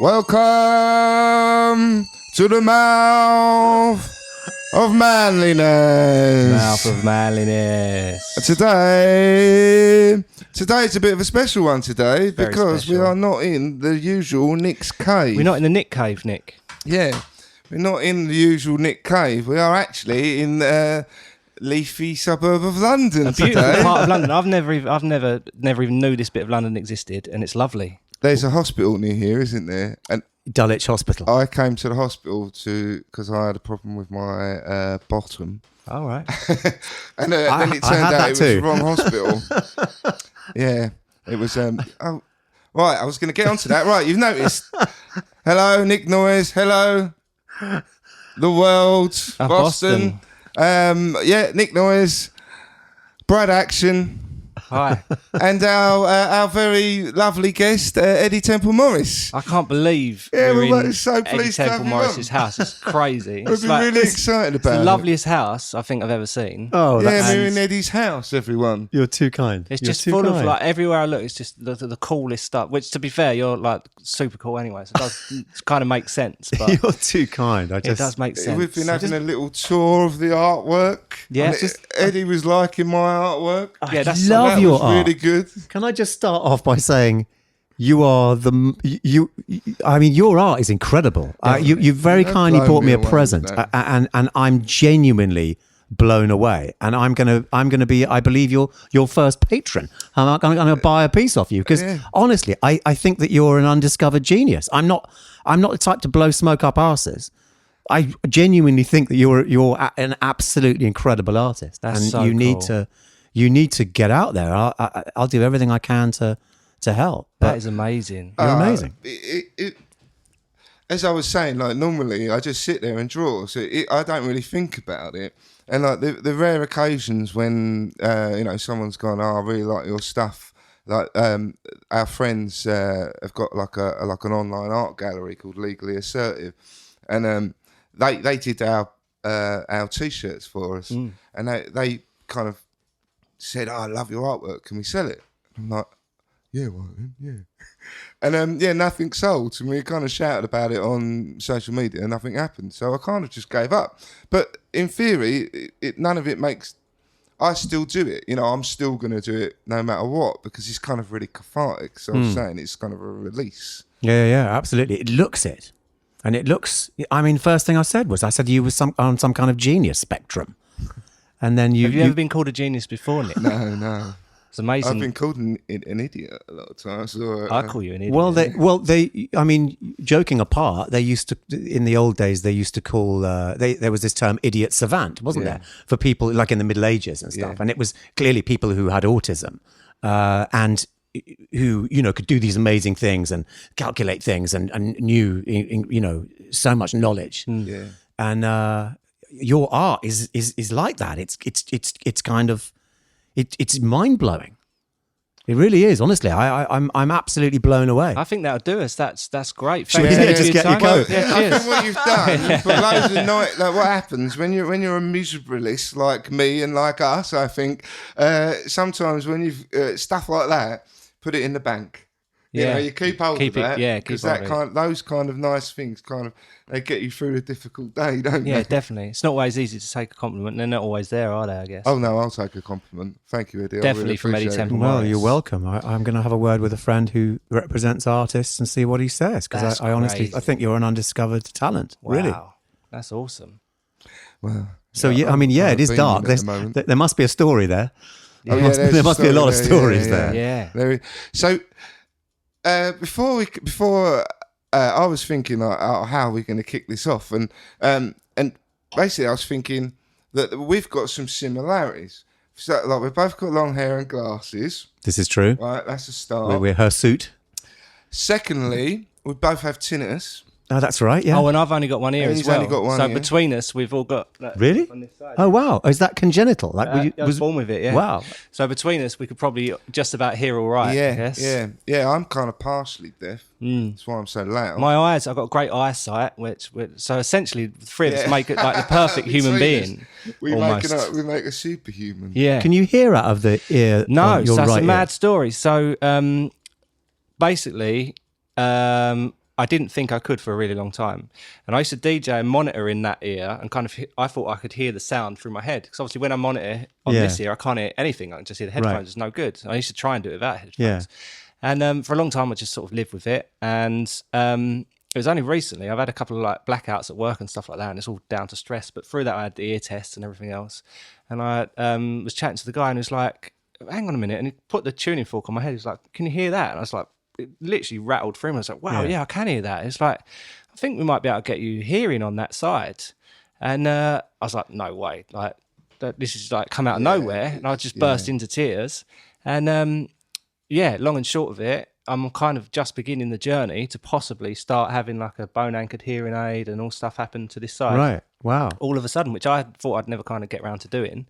Welcome to the mouth of manliness. Mouth of manliness. Today's a bit of a special one today Very because special. we are not in the usual Nick's cave. We're not in the Nick cave, Nick. Yeah, we're not in the usual Nick cave. We are actually in the leafy suburb of London. A beautiful today. part of London. I've never even knew this bit of London existed, and it's lovely. There's a hospital near here, isn't there? And Dulwich Hospital. I came to the hospital because I had a problem with my bottom. All right. And then it turned out it was too. the wrong hospital. Yeah, it was. Oh, right. I was going to get onto that. Right, you've noticed. Hello, Nick Noise. Hello, the world, Boston. Yeah, Nick Noise, Brad Action, Hi. and our very lovely guest, Eddie Temple Morris. I can't believe Yeah, we're we're in so Eddie pleased to have Temple you Morris's on. house. It's crazy. We've been really excited It's about the it. loveliest house I think I've ever seen. Oh, Yeah, that's, we're in Eddie's house, everyone. you're too kind. It's You're just too full of kind. like everywhere I look. It's just the coolest stuff. Which, to be fair, you're like super cool anyway. So it does kind of make sense. But You're too kind. it does make sense. We've been having a little tour of the artwork. Yeah. And Eddie was liking my artwork. Yeah, that's love That your was art. really good. Can I just start off by saying you are I mean, your art is incredible. You very Don't kindly blow brought me me a away present, with that. and I'm genuinely blown away. And I'm gonna be, I believe, your first patron. I'm gonna buy a piece off you because honestly, I think that you're an undiscovered genius. I'm not the type to blow smoke up arses. I genuinely think that you're an absolutely incredible artist, That's and so you need cool. to get out there. I'll do everything I can to help. That is amazing. You're amazing. As I was saying, like normally I just sit there and draw, so I don't really think about it. And like the rare occasions when someone's gone, "Oh, I really like your stuff." Like our friends have got like an online art gallery called Legally Assertive, and they did our t-shirts for us, and they kind of said, "Oh, I love your artwork. Can we sell it?" I'm like, "Yeah, well, yeah." And nothing sold. And we kind of shouted about it on social media, and nothing happened. So I kind of just gave up. But in theory, none of it makes. I still do it. I'm still going to do it no matter what because it's kind of really cathartic. So I'm saying it's kind of a release. Yeah, absolutely. It looks it, and it looks. I mean, first thing I said you was on some kind of genius spectrum, and then Have you ever been called a genius before, Nick? No. It's amazing. I've been called an idiot a lot of times. Or, I call you an idiot. they. I mean, joking apart, they used to in the old days. They used to call. There was this term, idiot savant, wasn't there, for people like in the Middle Ages and stuff. Yeah. And it was clearly people who had autism, and who could do these amazing things and calculate things and knew so much knowledge. Yeah. And your art is like that. It's kind of. It's mind blowing. It really is. Honestly, I'm absolutely blown away. I think that'll do us. That's great. Should we Thanks just for your get your time. coat? Yeah, I cheers. think what you've done, you've put loads of night. Like what happens when you're a miserabilist like me and like us? I think sometimes when you've stuff like that, put it in the bank. Yeah. You keep hold Keep of it- that. yeah, keep because hold of those kind of nice things they get you through a difficult day, don't Yeah, they? definitely. It's not always easy to take a compliment. They're not always there, are they? I guess. Oh no, I'll take a compliment. Thank you, Eddie. Definitely I really from Eddie appreciate it. Temple. Well, Morris. you're welcome. I'm going to have a word with a friend who represents artists and see what he says because That's I honestly crazy. I think you're an undiscovered talent. Wow. Really. That's awesome. Well, So yeah, I mean, yeah, I'm it is beaming dark. at the moment. There must be a story there. Oh, yeah, there's there must be a lot of story stories there. Yeah. So before I was thinking like, how are we going to kick this off, and basically I was thinking that we've got some similarities. So like we've both got long hair and glasses, This is true. right? That's a start. We're hirsute. Secondly, we both have tinnitus. Oh, that's right. Yeah. Oh, and I've only got one ear And as he's well. only got one so ear. between us, we've all got. Really? On this side. Oh wow. Is that congenital? Like I was born with it. Yeah. Wow. So between us, we could probably just about hear all right. I Yeah, guess. yeah. I'm kind of partially deaf. That's why I'm so loud. My eyes, I've got great eyesight, which so essentially the three of us Yeah. make it like the perfect human Between being. us, we almost. make a superhuman. Yeah. Can you hear out of the ear? No, on your so that's right a mad ear? story. So basically, I didn't think I could for a really long time. And I used to DJ and monitor in that ear, and kind of I thought I could hear the sound through my head, because obviously when I monitor on this ear, I can't hear anything. I can just hear the headphones. Right. It's no good. I used to try and do it without headphones. And for a long time, I just sort of lived with it. And it was only recently I've had a couple of like blackouts at work and stuff like that, and it's all down to stress. But through that, I had the ear tests and everything else. And I was chatting to the guy, and he was like, "Hang on a minute," and he put the tuning fork on my head. He was like, "Can you hear that?" And I was like, it literally rattled through him. I was like, "Wow, yeah, I can hear that." It's like, I think we might be able to get you hearing on that side. And I was like, "No way!" Like this is like come out of nowhere, and I just burst into tears. And long and short of it, I'm kind of just beginning the journey to possibly start having like a bone anchored hearing aid and all stuff happen to this side. Right. Wow. All of a sudden, which I thought I'd never kind of get around to doing.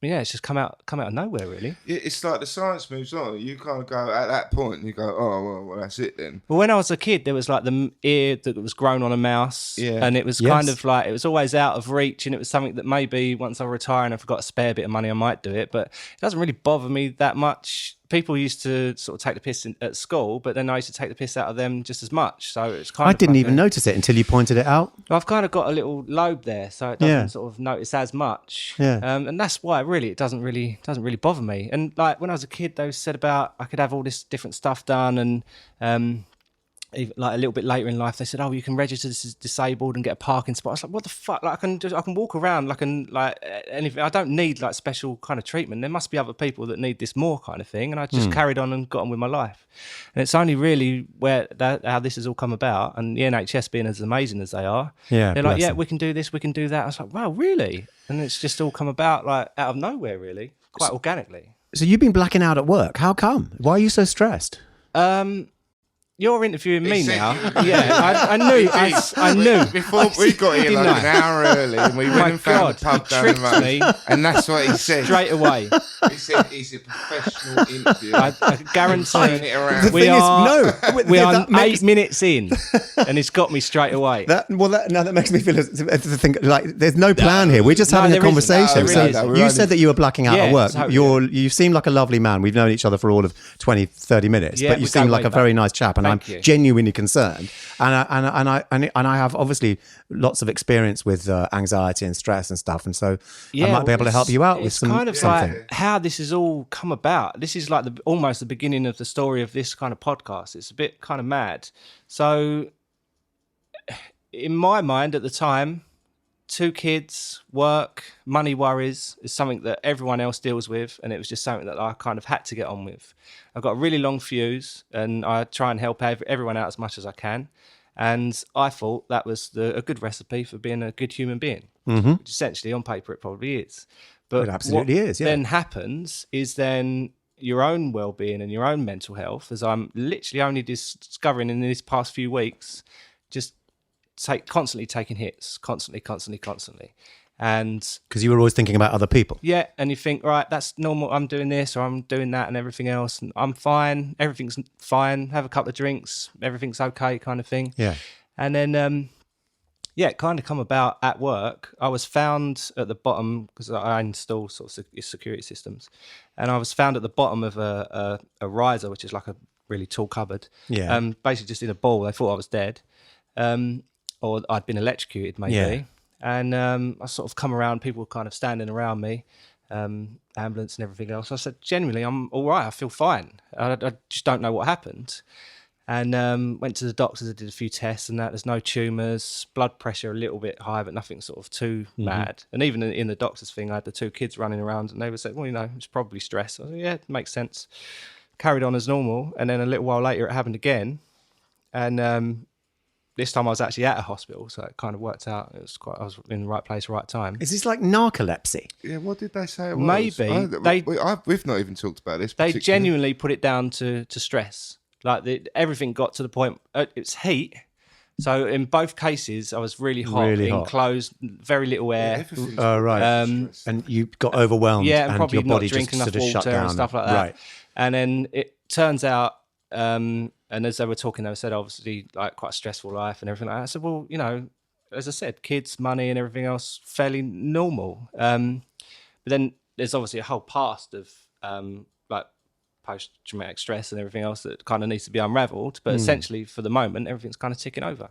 It's just come out of nowhere, really. It's like the science moves on. You kind of go at that point, and you go, "Oh, well, that's it then." Well, when I was a kid, there was like the ear that was grown on a mouse, and it was kind of like it was always out of reach, and it was something that maybe once I retire and I've got a spare bit of money, I might do it, but it doesn't really bother me that much. People used to sort of take the piss at school, but then I used to take the piss out of them just as much. So it's kind of. I didn't even notice it until you pointed it out. I've kind of got a little lobe there, so it doesn't sort of notice as much. Yeah. And that's why it doesn't really bother me. And like when I was a kid, they said about I could have all this different stuff done, and even like a little bit later in life, they said, "Oh, you can register this as disabled and get a parking spot." I was like, "What the fuck? Like I can walk around like anything. I don't need like special kind of treatment. There must be other people that need this more kind of thing." And I just carried on and got on with my life. And it's only really how this has all come about. And the NHS being as amazing as they are, they're like, "Yeah, we can do this, we can do that." I was like, "Wow, really?" And it's just all come about like out of nowhere, really, quite organically. So you've been blacking out at work. How come? Why are you so stressed? You're interviewing me now. I knew. Before we got here like an hour early, and we went and found the pub down the road, and that's what he said straight away. He said he's a professional interviewer. I guarantee it around. we are 8 minutes in, and it's got me straight away. That makes me feel to think like there's no plan here. We're just having a conversation. You said that you were blacking out at work. Totally. You seem like a lovely man. We've known each other for all of 20, 30 minutes, but you seem like a very nice chap, and I'm genuinely concerned. And I have obviously lots of experience with anxiety and stress and stuff, and so I might be able to help you out with some kind of something. like how this has all come about. This is like almost the beginning of the story of this kind of podcast. It's a bit kind of mad. So in my mind at the time, 2 kids, work, money worries is something that everyone else deals with, and it was just something that I kind of had to get on with. I've got a really long fuse, and I try and help everyone out as much as I can. And I thought that was a good recipe for being a good human being, which essentially on paper it probably is. But it absolutely is. Yeah. Then happens is then your own well-being and your own mental health, as I'm literally only discovering in these past few weeks, just constantly taking hits, constantly. And because you were always thinking about other people. Yeah, and you think, right, that's normal. I'm doing this or I'm doing that and everything else, and I'm fine. Everything's fine. Have a couple of drinks, everything's okay, kind of thing. Yeah. And then, it kind of come about at work. I was found at the bottom because I install sort of security systems, and I was found at the bottom of a riser, which is like a really tall cupboard. Yeah. Basically just in a ball. They thought I was dead, or I'd been electrocuted, maybe. Yeah. And I sort of come around, people were kind of standing around me, ambulance and everything else. I said, genuinely, I'm all right. I feel fine. I just don't know what happened. And went to the doctors, I did a few tests and that. There's no tumours, blood pressure a little bit high, but nothing sort of too mad. And even in the doctor's thing, I had the 2 kids running around and they were saying, well, it's probably stress. I said, yeah, it makes sense. Carried on as normal. And then a little while later, it happened again. And this time I was actually at a hospital, so it kind of worked out. I was in the right place, right time. Is this like narcolepsy? Yeah, what did they say it was? Maybe. We've not even talked about this. They genuinely put it down to stress. Like everything got to the point, it's heat. So in both cases, I was really hot, enclosed, very little air. Right. And you got overwhelmed. Yeah, and probably your body not drinking enough just sort of water shut down and stuff like that. Right. And then it turns out, and as they were talking, they said, obviously, like quite a stressful life and everything like that. I said, well, as I said, kids, money and everything else, fairly normal. But then there's obviously a whole past of like post-traumatic stress and everything else that kind of needs to be unravelled. But essentially, for the moment, everything's kind of ticking over.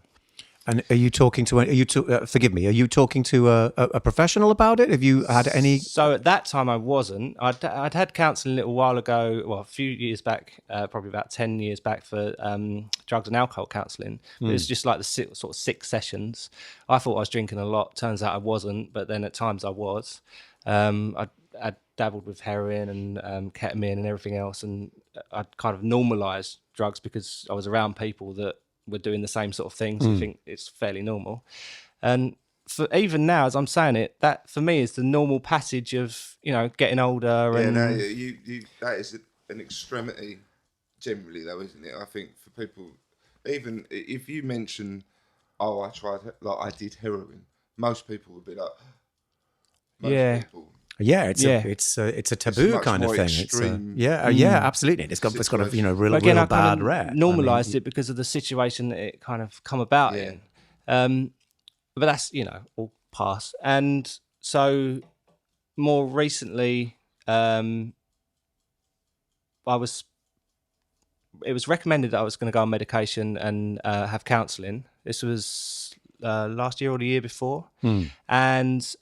And are you talking to? Forgive me. Are you talking to a professional about it? Have you had any? So at that time, I wasn't. I'd had counselling a little while ago. Well, a few years back, probably about 10 years back, for drugs and alcohol counselling. It was just like the sort of 6 sessions. I thought I was drinking a lot. Turns out I wasn't. But then at times I was. I dabbled with heroin and ketamine and everything else, and I'd kind of normalised drugs because I was around people that were doing the same sort of things. So you think it's fairly normal. And for even now, as I'm saying it, that for me is the normal passage of, getting older. Yeah, and no, that is an extremity generally, though, isn't it? I think for people, even if you mention, oh, I did heroin, most people would be like, people. Yeah, it's a taboo kind of thing. Extreme. Absolutely. It's got a real bad rep. Normalised it because of the situation that it kind of come about in. But that's all past. And so more recently, it was recommended that I was going to go on medication and have counselling. This was last year or the year before, and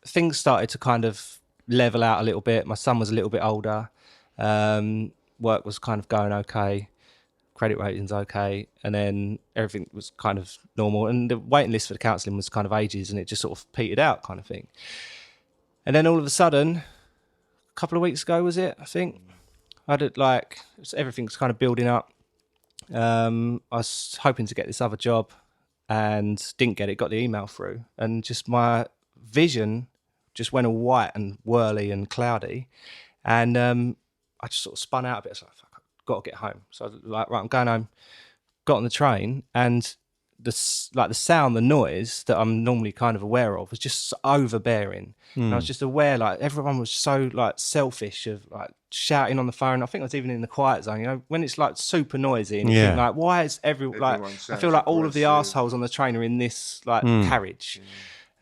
things started to kind of level out a little bit. My son was a little bit older. Work was kind of going okay. Credit rating's okay. And then everything was kind of normal. And the waiting list for the counselling was kind of ages, and it just sort of petered out kind of thing. And then all of a sudden, a couple of weeks ago, was it? I think I did everything's kind of building up. I was hoping to get this other job and didn't get it, got the email through. And just my vision just went all white and whirly and cloudy, and I just sort of spun out a bit. I was like, fuck, I've got to get home. So I was like, right, I'm going home. Got on the train, and the sound, the noise that I'm normally kind of aware of was just overbearing. And I was just aware, everyone was so selfish of shouting on the phone. I think I was even in the quiet zone. When it's super noisy, and you think why is I feel like all of the assholes on the train are in this carriage.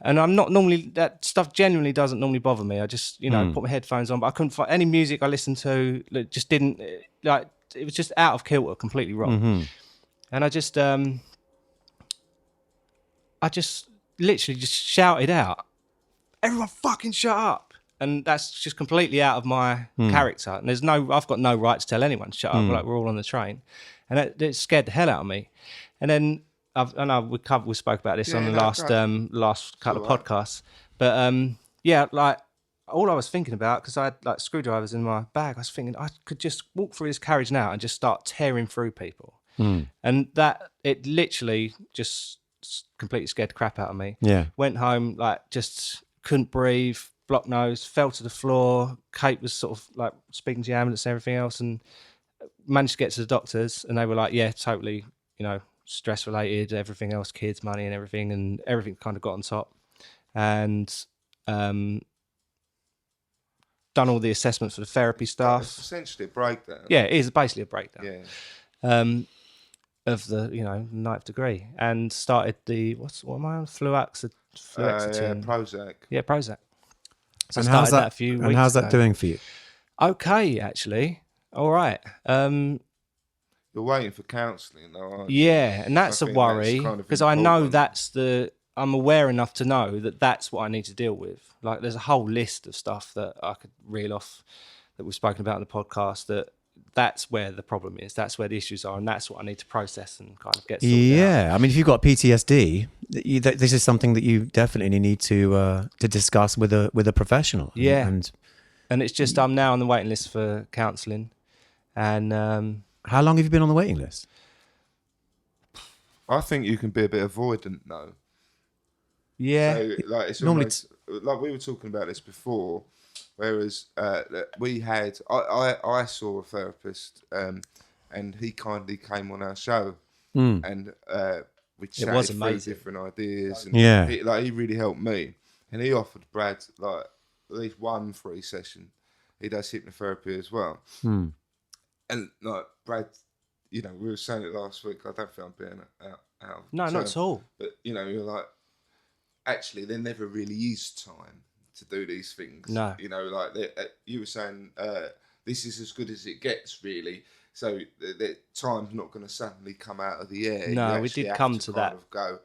And I'm not normally, that stuff genuinely doesn't normally bother me. I just, put my headphones on, but I couldn't find any music I listened to. It just didn't, it was just out of kilter, completely wrong. And I just literally just shouted out, everyone fucking shut up. And that's just completely out of my character. And I've got no right to tell anyone to shut up. We're all on the train. And it scared the hell out of me. And then, I know we spoke about this on the last couple of podcasts, but all I was thinking about, because I had screwdrivers in my bag, I was thinking I could just walk through this carriage now and just start tearing through people, and that it literally just completely scared the crap out of me. Yeah, went home just couldn't breathe, blocked nose, fell to the floor. Kate was sort of speaking to the ambulance and everything else, and managed to get to the doctors, and they were like, yeah, totally, stress related, everything else, kids, money and everything kind of got on top. And done all the assessments for the therapy stuff. It's essentially a breakdown. Yeah, it is basically a breakdown. Yeah. Of the 9th degree, and started the what am I on? Fluoxetine. Prozac. Yeah, Prozac. So and I started that a few weeks and how's ago. that doing for you? Okay, actually. All right. You're waiting for counselling, though, aren't you? Yeah, and that's a worry, because I know I'm aware enough to know that that's what I need to deal with. There's a whole list of stuff that I could reel off that we've spoken about in the podcast, that's where the problem is, that's where the issues are, and that's what I need to process and kind of get sorted out. I mean, if you've got PTSD, this is something that you definitely need to discuss with a professional. Yeah, and it's just I'm now on the waiting list for counselling, and how long have you been on the waiting list? I think you can be a bit avoidant, though. Yeah. So, it's normally we were talking about this before, whereas I saw a therapist, and he kindly came on our show, and we chatted through different ideas, and he really helped me, and he offered Brad at least one free session. He does hypnotherapy as well. And Brad, we were saying it last week. I don't feel I'm being out. No, not at all. But you're actually, there never really is time to do these things. No. You were saying this is as good as it gets, really. So the time's not going to suddenly come out of the air. No, we did come to that. Kind of go,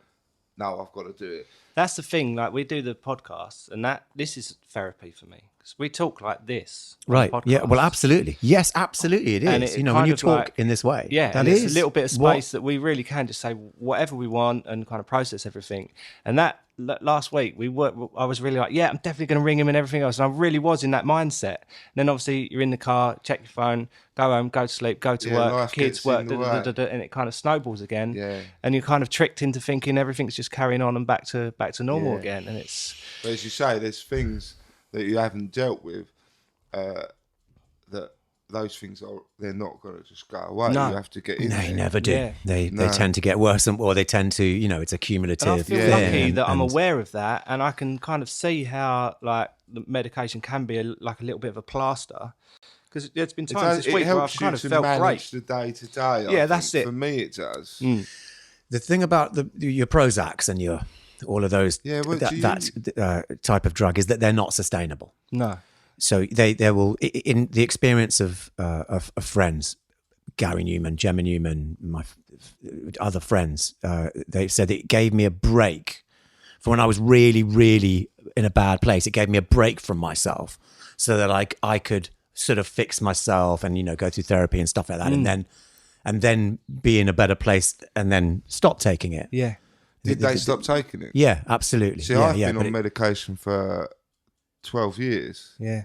no, I've got to do it. That's the thing. Like, we do the podcast, and this is therapy for me, because we talk like this. Right. Yeah. Well, absolutely. Yes, absolutely. It is. And when you talk in this way. Yeah. That is a little bit of space that we really can just say whatever we want and kind of process everything. And that last week I was really like, yeah, I'm definitely going to ring him and everything else. And I really was in that mindset. And then obviously you're in the car, check your phone, go home, go to sleep, go to work, kids work, and it kind of snowballs again. Yeah. And you're kind of tricked into thinking everything's just carrying on and back to normal again. And it's, but as you say, there's things that you haven't dealt with, that those things they're not going to just go away. No. You have to get in. They there. never do. Yeah. They tend to get worse, or they tend to, it's a cumulative. and I feel thing. lucky that I'm aware of that, and I can kind of see how like the medication can be like a little bit of a plaster. Because there's been times this week where I've kind of felt manage great. the day to day. Yeah, that's it. For me, it does. The thing about your Prozacs and all of those that type of drug is that they're not sustainable. No. So they will, in the experience of friends, Gary Newman, Gemma Newman, my other friends, they said it gave me a break for when I was really, really in a bad place. It gave me a break from myself, so that I could sort of fix myself and go through therapy and stuff like that, and then be in a better place, and then stop taking it. Yeah. Did they stop taking it? Yeah, absolutely. See, I've been on medication for 12 years. Yeah.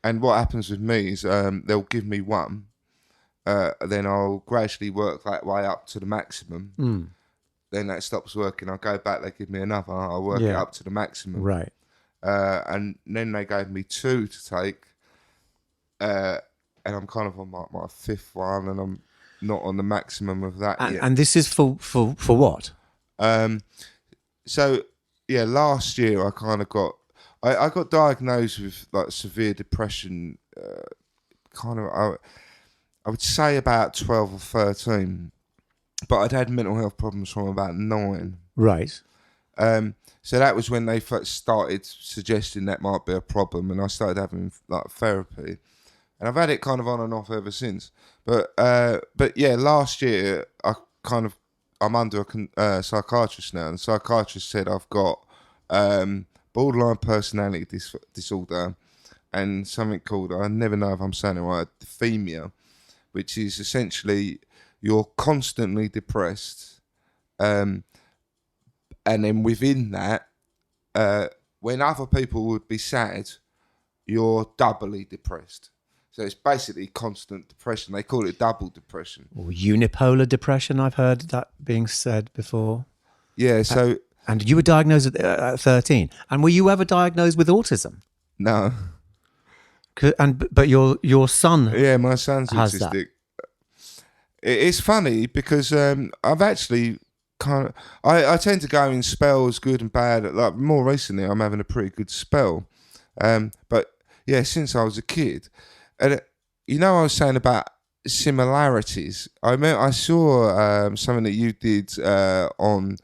And what happens with me is they'll give me one, then I'll gradually work that way up to the maximum. Then that stops working. I'll go back, they give me another, I'll work it up to the maximum. Right. And then they gave me 2 to take, and I'm kind of on my 5th one, and I'm not on the maximum of that yet. And this is for what? So, yeah, last year I got diagnosed with like severe depression, I would say about 12 or 13, but I'd had mental health problems from about 9. Right. So that was when they first started suggesting that might be a problem, and I started having like therapy, and I've had it kind of on and off ever since. But yeah, last year I'm under a psychiatrist now, and the psychiatrist said I've got borderline personality disorder and something called, I never know if I'm saying it right, dysphonia, which is essentially you're constantly depressed, and then within that, when other people would be sad, you're doubly depressed. So it's basically constant depression. They call it double depression. Or unipolar depression, I've heard that being said before. Yeah, so... And you were diagnosed at 13. And were you ever diagnosed with autism? No. But your son... Yeah, my son's has autistic. That. It's funny because I've actually kind of... I tend to go in spells, good and bad. Like more recently, I'm having a pretty good spell. But yeah, since I was a kid... And I was saying about similarities. I saw something that you did on.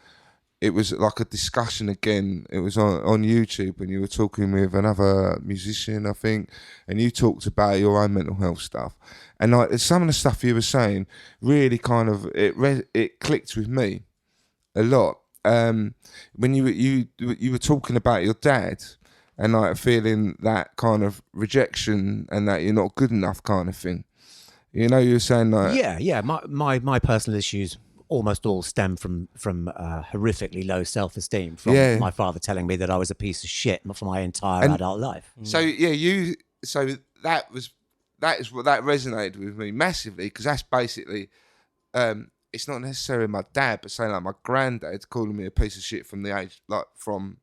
It was like a discussion again. It was on YouTube, and you were talking with another musician, I think, and you talked about your own mental health stuff. And like some of the stuff you were saying really kind of it clicked with me a lot. When you were talking about your dad. And like feeling that kind of rejection and that you're not good enough kind of thing. You were saying like... Yeah. My personal issues almost all stem from horrifically low self-esteem from my father telling me that I was a piece of shit for my entire adult life. So yeah, that resonated with me massively, because that's basically... it's not necessarily my dad, but saying like my granddad calling me a piece of shit from the age, like from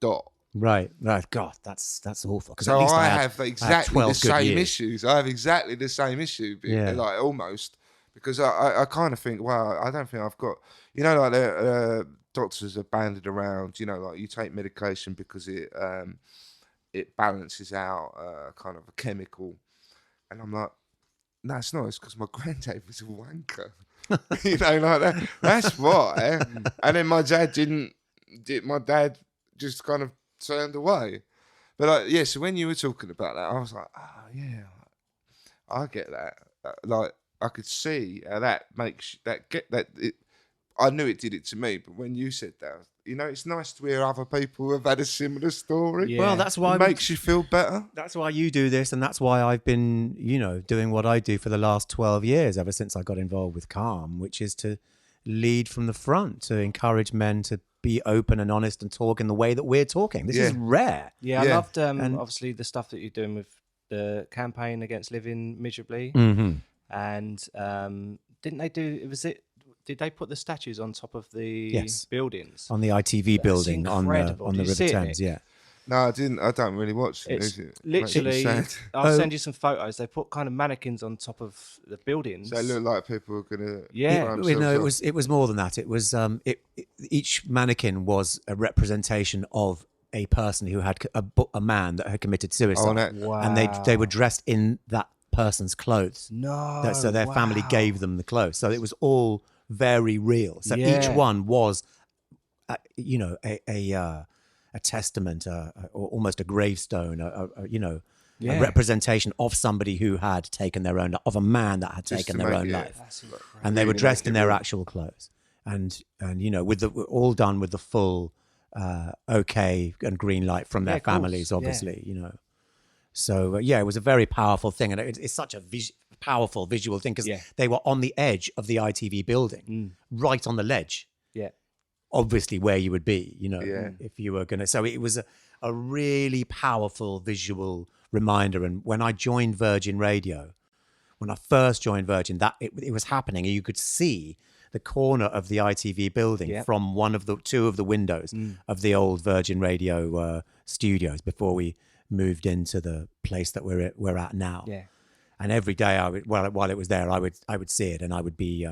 dot. Right. God, that's awful. Because so at least I have exactly the same years. issues. I have exactly the same issue, like almost, because I kind of think, well, I don't think I've got, like the doctors are banded around, like you take medication because it balances out kind of a chemical, and I'm like, no, it's not. It's because my granddad was a wanker, like that. That's why. And then my dad My dad just kind of turned away. But so when you were talking about that, I was like, oh yeah, I get that. Like I could see how that makes that get that. I knew it did it to me, but when you said that, it's nice to hear other people have had a similar story. Yeah. Well, that's why It makes you feel better. That's why you do this, and that's why I've been, doing what I do for the last 12 years, ever since I got involved with Calm, which is to lead from the front, to encourage men to be open and honest and talk in the way that we're talking. This is rare. Yeah, I Yeah. loved obviously the stuff that you're doing with the campaign against living miserably, and didn't they do? Did they put the statues on top of the buildings? On the ITV building on the incredible. Did you River see it, Thames, Nick? yeah. No, I didn't. I don't really watch it. It's Makes me literally. sad. I'll send you some photos. They put kind of mannequins on top of the buildings. So it looked like people were gonna. Yeah. It was more than that. It was each mannequin was a representation of a person who had a man that had committed suicide, Wow. and they were dressed in that person's clothes. No. So their family gave them the clothes. So it was all very real. So Yeah. each one was, a testament, or almost a gravestone, a representation of somebody who had taken their own, of a man that had taken their own life, and they were dressed in their actual clothes, and with all done with the full okay and green light from their families, obviously, So it was a very powerful thing, and it's such a powerful visual thing because they were on the edge of the ITV building, right on the ledge. Yeah. Obviously where you would be, if you were going to. So it was a really powerful visual reminder. And when I joined Virgin Radio, when I first joined Virgin, that it was happening. You could see the corner of the ITV building from two of the windows of the old Virgin Radio studios before we moved into the place that we're at now. Yeah. And every day while it was there, I would see it, and I would be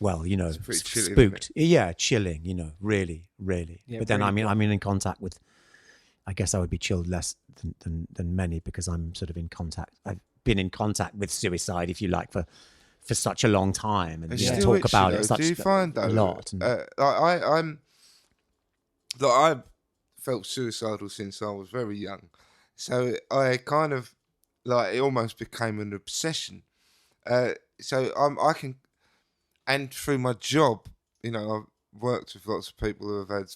chilling, spooked. Yeah, chilling, really, really. Yeah, but then really I'm in contact with, I guess I would be chilled less than many because I'm sort of in contact. I've been in contact with suicide, if you like, for such a long time, and talk about it such do you find a lot. And, I felt suicidal since I was very young, so I kind of it almost became an obsession. So I can. And through my job, I've worked with lots of people who have had,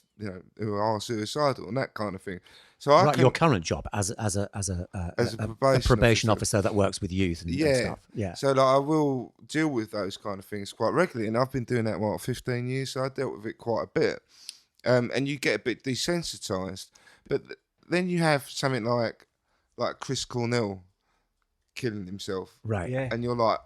who are suicidal and that kind of thing. So your current job as a probation officer that works with youth and stuff. Yeah. So I will deal with those kind of things quite regularly, and I've been doing that 15 years. So I dealt with it quite a bit, and you get a bit desensitized. But then you have something like Chris Cornell killing himself, right? Yeah. And you're like,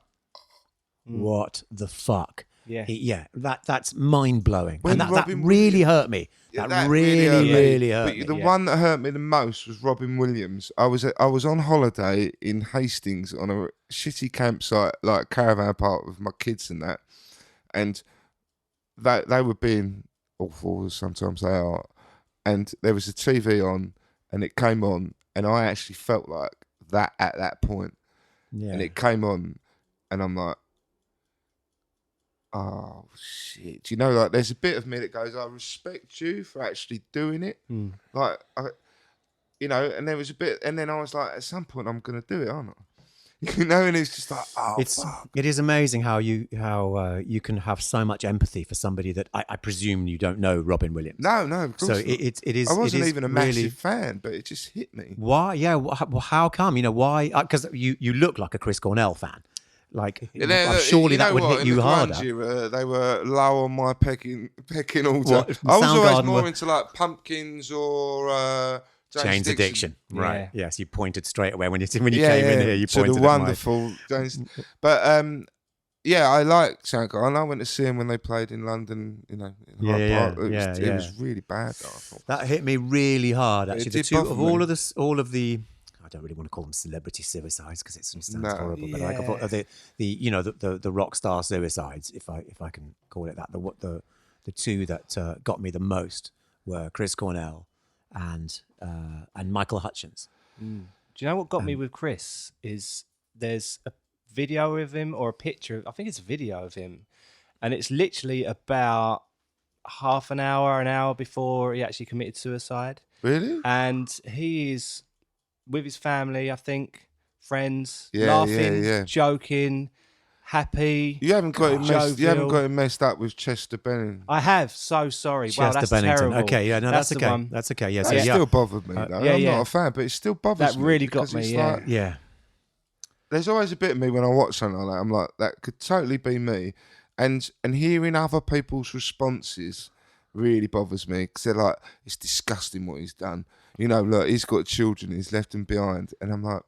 what the fuck? Yeah. That's mind blowing, When and that really hurt me. That really hurt me. But the one that hurt me the most was Robin Williams. I was on holiday in Hastings on a shitty campsite, like caravan park, with my kids and that, and they were being awful, as sometimes they are. And there was a TV on, and it came on, and I actually felt like that at that point. Yeah. And it came on, and I'm like, oh shit! There's a bit of me that goes, I respect you for actually doing it. And there was a bit, and then I was like, at some point, I'm gonna do it, aren't I? And it's just like, fuck. It is amazing how you can have so much empathy for somebody that I presume you don't know, Robin Williams. No, of course. So not. it is. I wasn't it is even a really, massive fan, but it just hit me. Why? Yeah. Well, how come? Why? Because you look like a Chris Cornell fan. Like, surely that would hit you harder. Era, they were low on my pecking order. What, I was always Soundgarden more into Pumpkins or Jane's Addiction. Right. Yeah. Yes, you pointed straight away when you came in here. You pointed the wonderful Jane's. But I like Soundgarden. And I went to see them when they played in London. In Hyde Park. It was really bad. Though, I thought. That hit me really hard. Actually, the two of all of the. I don't really want to call them celebrity suicides because it sounds horrible. But I thought the rock star suicides, if I can call it that. The two that got me the most were Chris Cornell and Michael Hutchence. Do you know what got me with Chris is there's a video of him or a picture. I think it's a video of him, and it's literally about half an hour before he actually committed suicide. Really? And he is with his family, I think, friends, Yeah, laughing, yeah. joking, happy. You haven't got it messed. You haven't jovial. got it messed up with Chester Bennington. I have. So sorry. Wow, Chester that's Bennington. terrible. Okay, yeah, no, that's the okay. one. That's okay. Yeah, That so yeah, still bothered me though. yeah, I'm yeah. not a fan, but it still bothers That me. really got because me, it's yeah. like, yeah. there's always a bit of me when I watch something like that. I'm like, that could totally be me, and hearing other people's responses really bothers me because they're like, it's disgusting what he's done. You know, look, he's got children, he's left them behind, and I'm like,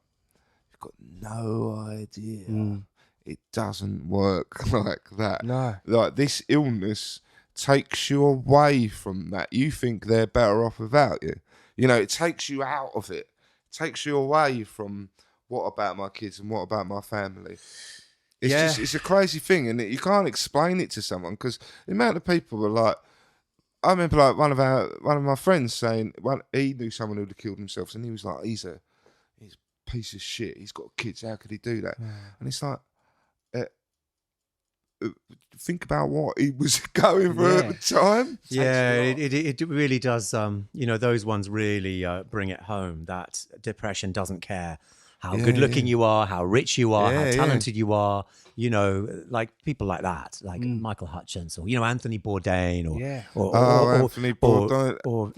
you've got no idea. It doesn't work like that. No. Like, this illness takes you away from that. You think they're better off without you. You know, it takes you out of it. It takes you away from what about my kids and what about my family. It's just, it's a crazy thing, and you can't explain it to someone because the amount of people were like, I remember like one of my friends saying, he knew someone who'd have killed himself, and he was like, he's a piece of shit. He's got kids. How could he do that? And it's like, think about what he was going through at the time. Yeah, it really does. Those ones really bring it home that depression doesn't care how good looking you are, how rich you are, how talented you are. You know, like people like that, like Michael Hutchence, or Anthony Bourdain, or Anthony Bourdain, or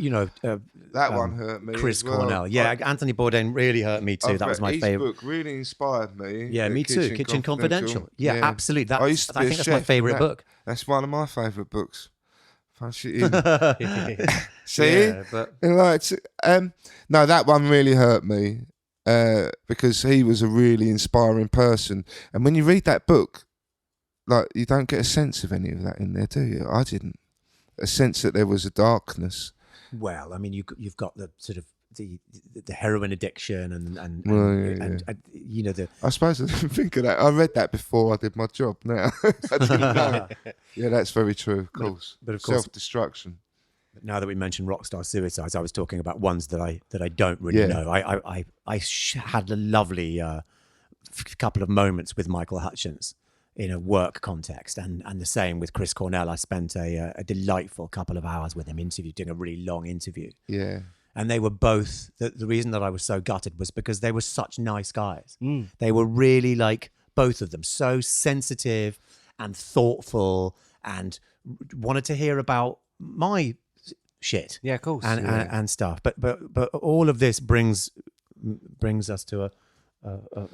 that one hurt me. Chris as well. Cornell. Yeah, Anthony Bourdain really hurt me too. That was my favorite. His book really inspired me. Yeah, me too. Kitchen Confidential. Yeah, absolutely. I used to be I a think that's chef, my favorite book. That's one of my favorite books. Punch it in. See, Yeah, but no, that one really hurt me because he was a really inspiring person, and when you read that book, like, you don't get a sense of any of that in there, do you? I didn't. A sense that there was a darkness. well, I mean, you've got the sort of the heroin addiction and the. I suppose I didn't think of that. I read that before I did my job. Now I didn't know. Yeah, that's very true. Of course, but of course, self-destruction. Now that we mentioned rockstar suicides, I was talking about ones that I don't really know. I had a lovely couple of moments with Michael Hutchence in a work context, and the same with Chris Cornell. I spent a delightful couple of hours with him doing a really long interview. Yeah. And they were both, the reason that I was so gutted was because they were such nice guys. They were really, like, both of them, so sensitive and thoughtful and wanted to hear about my shit. Yeah, of course. And stuff. But all of this brings us to a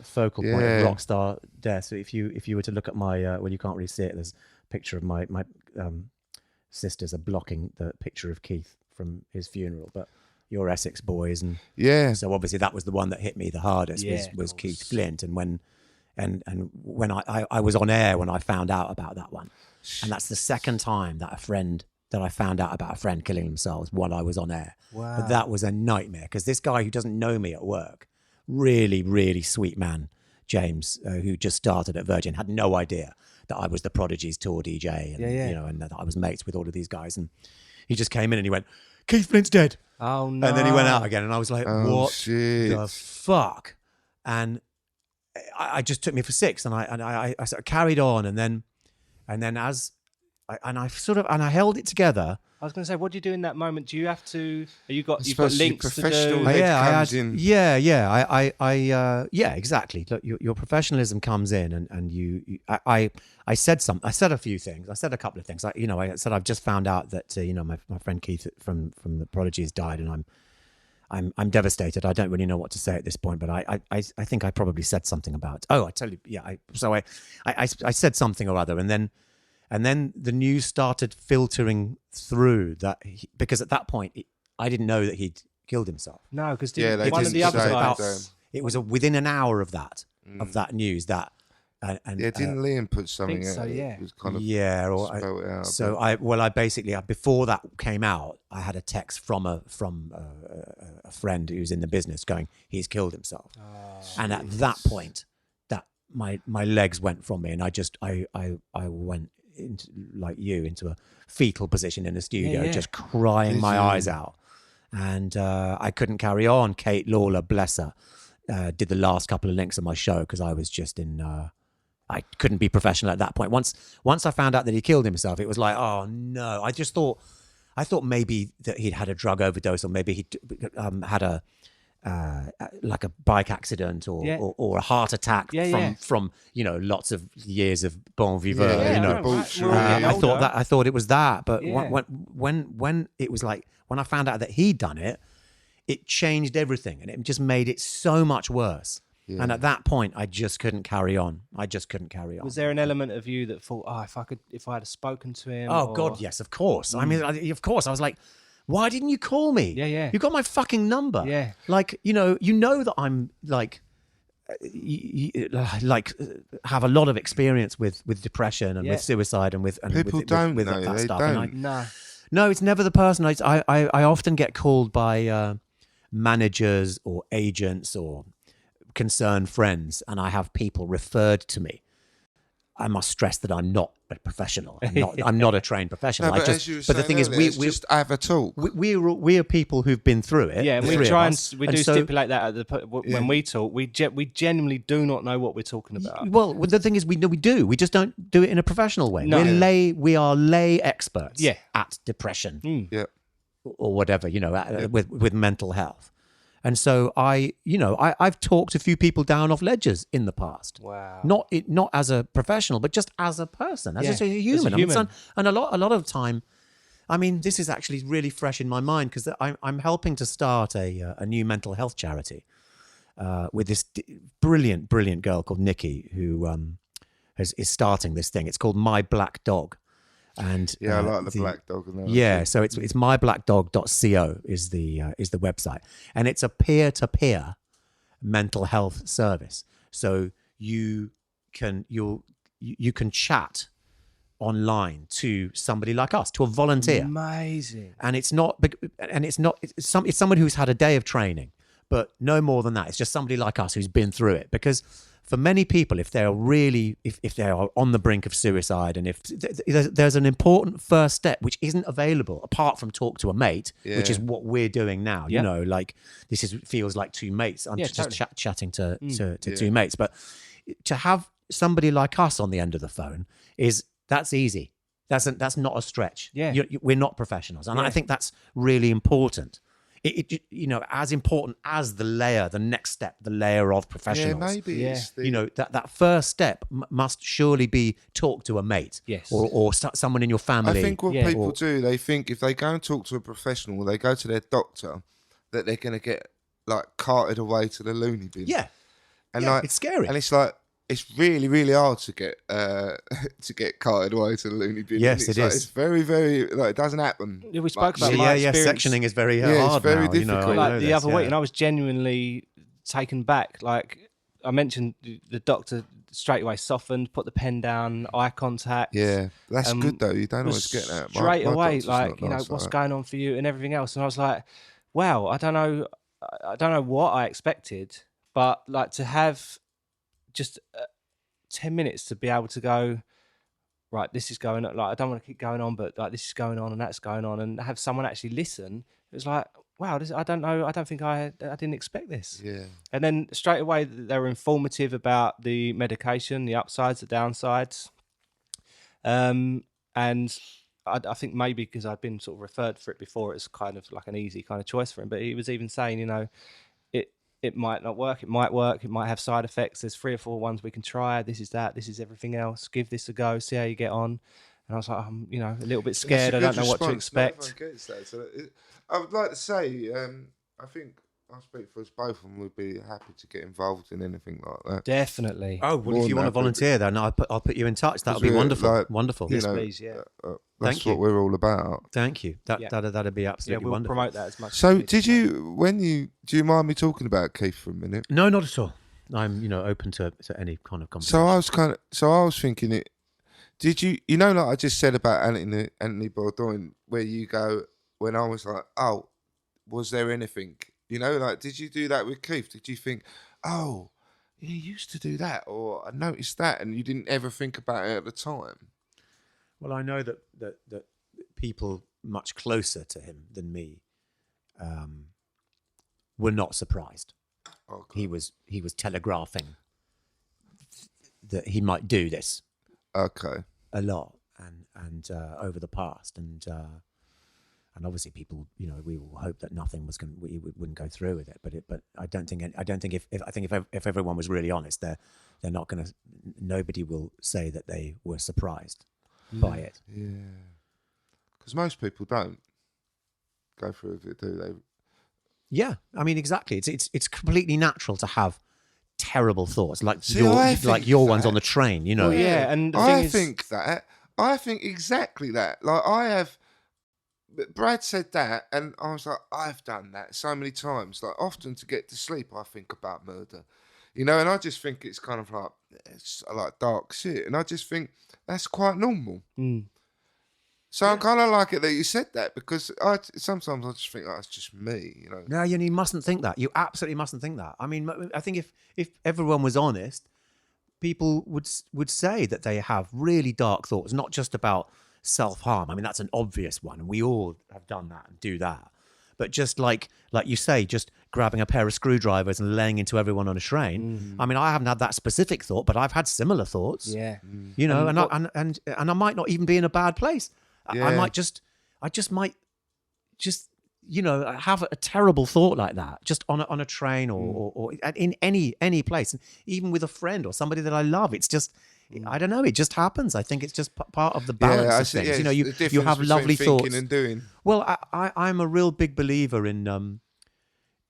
focal point of rockstar death. So if you were to look at my, well, you can't really see it, there's a picture of my sisters are blocking the picture of Keith from his funeral, but your Essex boys, and so obviously that was the one that hit me the hardest was Keith Flint, and when I was on air when I found out about that one, and that's the second time that I found out about a friend killing themselves while I was on air. Wow. But that was a nightmare because this guy who doesn't know me at work, really really sweet man, James, who just started at Virgin, had no idea that I was the Prodigy's tour DJ, and and that I was mates with all of these guys, and he just came in and he went, Keith Flint's dead. Oh no! And then he went out again, and I was like, "What shit. the fuck?" And I just took me for six, and I sort of carried on, and then as I held it together. I was going to say, what do you do in that moment? Do you have to? You've got Suppose your links to professional do. head comes in. Exactly. Look, your professionalism comes in, and I said a few things. I said a couple of things. I said I've just found out that my friend Keith from the Prodigy has died, and I'm devastated. I don't really know what to say at this point, but I think I probably said something about. Oh, I tell you, yeah. I said something or other, and then the news started filtering through that because at that point I didn't know that he'd killed himself. No, because they one of the didn't other say guys. It was within an hour of that news that. And didn't Liam put something out? So, yeah. It was kind of spelled it out. So I basically before that came out, I had a text from a friend who's in the business going, he's killed himself. And at that point, that my legs went from me, and I went into a fetal position in the studio, just crying my eyes out, and I couldn't carry on. Kate Lawler, bless her, did the last couple of links of my show because I was just in. I couldn't be professional at that point. Once I found out that he killed himself, it was like, oh no! I thought maybe that he'd had a drug overdose, or maybe he'd had like a bike accident or a heart attack from lots of years of bon vivant. I thought it was that, but when it was like when I found out that he'd done it, it changed everything, and it just made it so much worse. Yeah. And at that point, I just couldn't carry on. Was there an element of you that thought, if I had spoken to him? Oh God, yes, of course. I mean, of course, I was like, why didn't you call me? Yeah. You got my fucking number. Yeah. Like, you know that I'm like have a lot of experience with depression and with suicide and with people don't with know. That they stuff. don't. No, it's never the person. I often get called by managers or agents or concerned friends, and I have people referred to me. I must stress that I'm not a professional. I'm not a trained professional. No, but the thing is, we just have a talk. We are people who've been through it. Yeah, and we try and stipulate that when we talk. We genuinely do not know what we're talking about. Well, the thing is, we do. We just don't do it in a professional way. No. We are lay experts. Yeah. At depression. Yeah. Or whatever, with mental health. And so I've talked a few people down off ledges in the past. Wow. Not as a professional, but just as a person, as a human. I mean, and a lot of time, I mean, this is actually really fresh in my mind because I'm helping to start a new mental health charity with this brilliant girl called Nikki who is starting this thing. It's called My Black Dog. And I like the black dog. So it's myblackdog.co is the website, and it's a peer-to-peer mental health service. So you can chat online to somebody like us, to a volunteer. Amazing. And it's somebody who's had a day of training, but no more than that. It's just somebody like us who's been through it. Because for many people, if they are on the brink of suicide, and if there's an important first step which isn't available apart from talk to a mate, which is what we're doing now. Yeah. Like feels like two mates. I'm just totally. chatting to two mates, but to have somebody like us on the end of the phone that's easy. That's not a stretch. Yeah. We're not professionals, and I think that's really important. It as important as the next step, the layer of professionals. Yeah, maybe. Yeah. That first step must surely be talk to a mate. Yes. Or someone in your family. I think what people do, they think if they go and talk to a professional, they go to their doctor, that they're going to get like carted away to the loony bin. Yeah. And it's scary. And it's like, it's really, really hard to get carted away to the loony bin. Yes, it is. It's very, very it doesn't happen. Yeah, we spoke about my experience. Sectioning is very hard. It's very now, difficult. Like the other week, and I was genuinely taken back. Like I mentioned, the doctor straight away softened, put the pen down, eye contact. Yeah, that's good though. You don't always get that. Straight away, like nice what's going on for you and everything else. And I was like, wow, I don't know what I expected, but like to have just 10 minutes to be able to go, right, this is going on. Like, I don't want to keep going on, but like this is going on and that's going on, and have someone actually listen. It was like, wow, I don't know. I don't think I didn't expect this. Yeah. And then straight away they were informative about the medication, the upsides, the downsides. And I think maybe because I'd been sort of referred for it before, it's kind of like an easy kind of choice for him. But he was even saying, it might not work, it might work, it might have side effects. There's 3 or 4 ones we can try. This is that, this is everything else. Give this a go, see how you get on. And I was like, I'm, a little bit scared. I don't know what to expect. I would like to say, I think I speak for us both, and we'd be happy to get involved in anything like that. Definitely. Oh, well, if you want to volunteer, then I'll put you in touch. That would be wonderful. Wonderful. Yes, please. Yeah. That's what we're all about. Thank you. That'd be absolutely we'll wonderful. Promote that as much. So, do you mind me talking about Keith for a minute? No, not at all. I'm, open to any kind of conversation. So I was thinking it. Did you, like I just said about Anthony Bourdain, where you go when I was like, oh, was there anything? Like, did you do that with Keith? Did you think, oh, he used to do that, or I noticed that, and you didn't ever think about it at the time? Well, I know that people much closer to him than me were not surprised. Okay. He was telegraphing that he might do this. Okay. A lot and over the past, and and obviously people, we will hope that nothing we wouldn't go through with it. But I don't think if everyone was really honest, they're not going to. Nobody will say that they were surprised by it. Yeah, because most people don't go through with it, do they? Yeah, I mean, exactly. It's completely natural to have terrible thoughts, like your ones on the train. Well, yeah, and the I thing think exactly that. Like I have. Brad said that, and I was like, I've done that so many times. Like often to get to sleep, I think about murder, and I just think it's kind of like it's like dark shit, and I just think that's quite normal. So I kind of like it that you said that, because sometimes I just think it's just me, No, you mustn't think that. You absolutely mustn't think that. I mean, I think if everyone was honest, people would say that they have really dark thoughts, not just about self-harm. I mean, that's an obvious one, and we all have done that and do that. But just like you say, just grabbing a pair of screwdrivers and laying into everyone on a train. I mean, I haven't had that specific thought, but I've had similar thoughts. Yeah. And I might not even be in a bad place. Yeah. I might just have a terrible thought like that, just on a train or in any place, and even with a friend or somebody that I love. It's just, I don't know, it just happens. I think it's just part of the balance of things. You have lovely thoughts and doing. Well, I'm a real big believer in I'm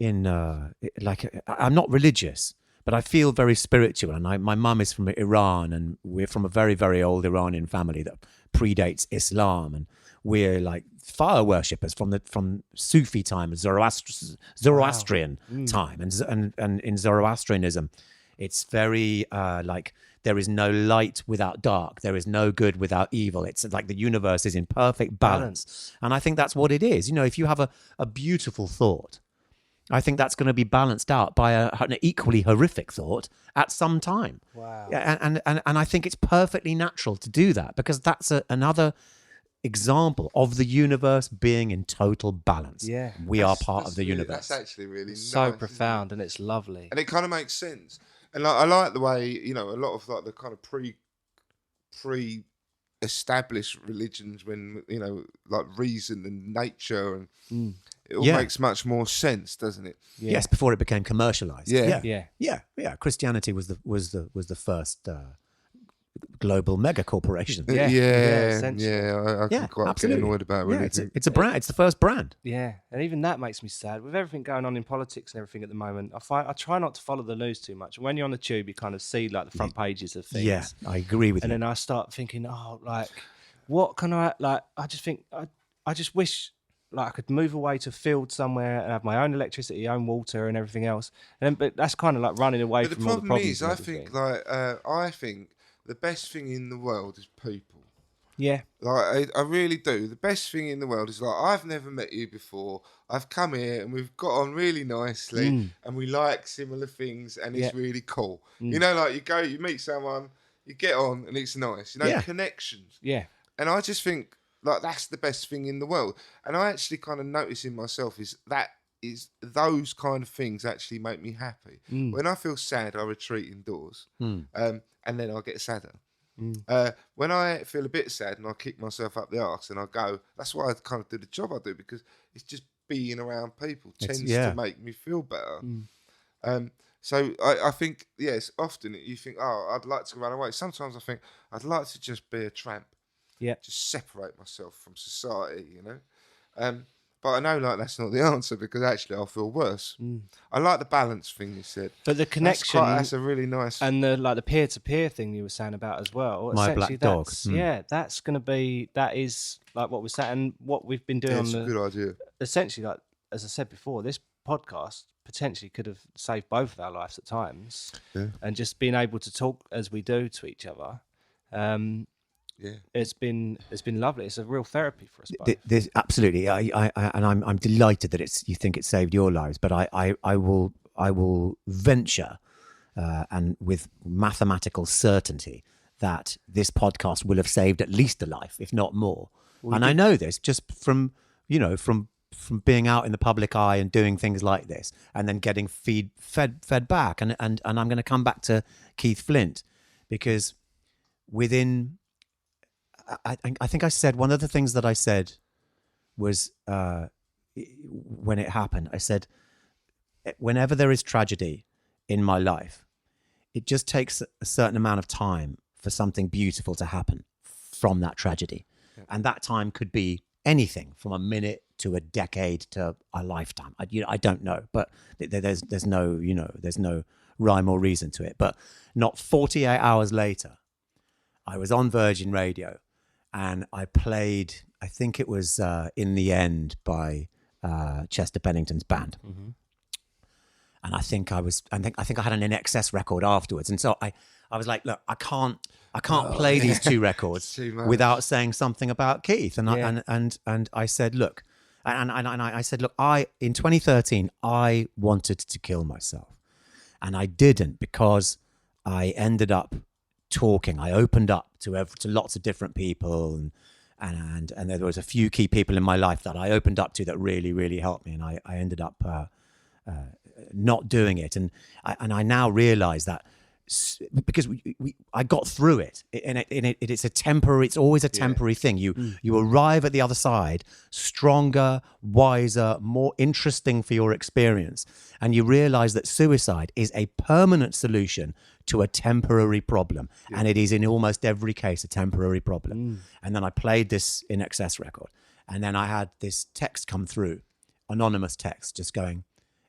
not religious, but I feel very spiritual. And my mum is from Iran, and we're from a very, very old Iranian family that predates Islam, and we're like fire worshippers from Sufi time, Zoroastrian time, and in Zoroastrianism, it's very like there is no light without dark, there is no good without evil. It's like the universe is in perfect balance, and I think that's what it is. If you have a beautiful thought, I think that's going to be balanced out by an equally horrific thought at some time. Wow. And I think it's perfectly natural to do that, because that's another example of the universe being in total balance. Yeah. We are part of the universe. That's actually really So nice, profound, and it's lovely. and it kind of makes sense. And I like the way a lot of like the kind of pre-established religions, when like reason and nature, and it all makes much more sense, doesn't it? Yeah. Yes, before it became commercialized. Yeah. Christianity was the first global mega corporation. I can quite get annoyed about religion. It's a brand. It's the first brand. Yeah, and even that makes me sad. With everything going on in politics and everything at the moment, I try not to follow the news too much. When you're on the tube, you kind of see like the front pages of things. Yeah, I agree with you. And then I start thinking, what can I like? I just think I just wish like I could move away to a field somewhere and have my own electricity, own water, and everything else. But that's kind of like running away But the from all the problem problems. is, I think the best thing in the world is people. Yeah. Like I really do. The best thing in the world is like, I've never met you before. I've come here and we've got on really nicely, and we like similar things, and it's really cool. Like you go, you meet someone, you get on, and it's nice. Connections. Yeah. And I just think like that's the best thing in the world. And I actually kind of notice in myself is those kind of things actually make me happy. When I feel sad, I retreat indoors, and then I get sadder. When I feel a bit sad and I kick myself up the arse and I go, that's why I kind of do the job I do, because it's just being around people tends to make me feel better. So I think, yes, often you think, I'd like to run away. Sometimes I think I'd like to just be a tramp. Yeah. Just separate myself from society, But I know like that's not the answer, because actually I'll feel worse. I like the balance thing you said. But the connection, that's a really nice, and the peer-to-peer thing you were saying about as well. My black dog. Yeah, that's going to be, that is like what we're saying, and what we've been doing. It's a good idea. Essentially, like as I said before, this podcast potentially could have saved both of our lives at times, and just being able to talk as we do to each other. It's been lovely. It's a real therapy for us both. This absolutely. I'm delighted that you think it saved your lives, but I will venture and with mathematical certainty that this podcast will have saved at least a life, if not more. I know this just from being out in the public eye and doing things like this, and then getting fed back. And I'm going to come back to Keith Flint, because within, I think I said, one of the things that I said was when it happened. I said, whenever there is tragedy in my life, it just takes a certain amount of time for something beautiful to happen from that tragedy. Yeah. And that time could be anything from a minute to a decade to a lifetime. I don't know, but there's no rhyme or reason to it. But not 48 hours later, I was on Virgin Radio and I played, I think it was In the End by Chester Bennington's band. Mm-hmm. And I think I had an INXS record afterwards. And so I was like, look, I can't play these two records without saying something about Keith. And I said, look, I said, look, in 2013, I wanted to kill myself. And I didn't, because I ended up talking. I opened up to lots of different people, and there was a few key people in my life that I opened up to that really, really helped me. And I ended up not doing it. And I now realize that because I got through it, and it's always a temporary thing. You arrive at the other side stronger, wiser, more interesting for your experience, and you realize that suicide is a permanent solution to a temporary problem, and it is in almost every case a temporary problem. And then I played this INXS record, and then I had this text come through, anonymous text, just going,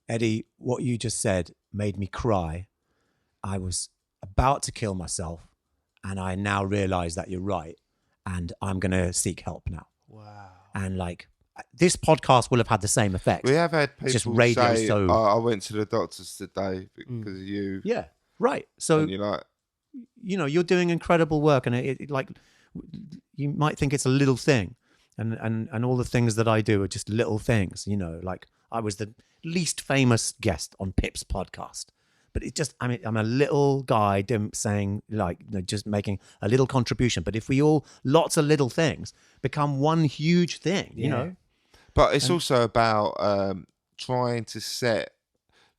Eddie, what you just said made me cry. I was about to kill myself, and I now realize that you're right, and I'm going to seek help now. Wow. And like, this podcast will have had the same effect. We have had people just radio say, so... I went to the doctors today because of you. Yeah, right. So, and you're like... you're doing incredible work, and it like, you might think it's a little thing, and all the things that I do are just little things, like I was the least famous guest on Pip's podcast. But it just, I'm a little guy saying, like, just making a little contribution. But if we all, lots of little things become one huge thing, you know? But it's also about trying to say,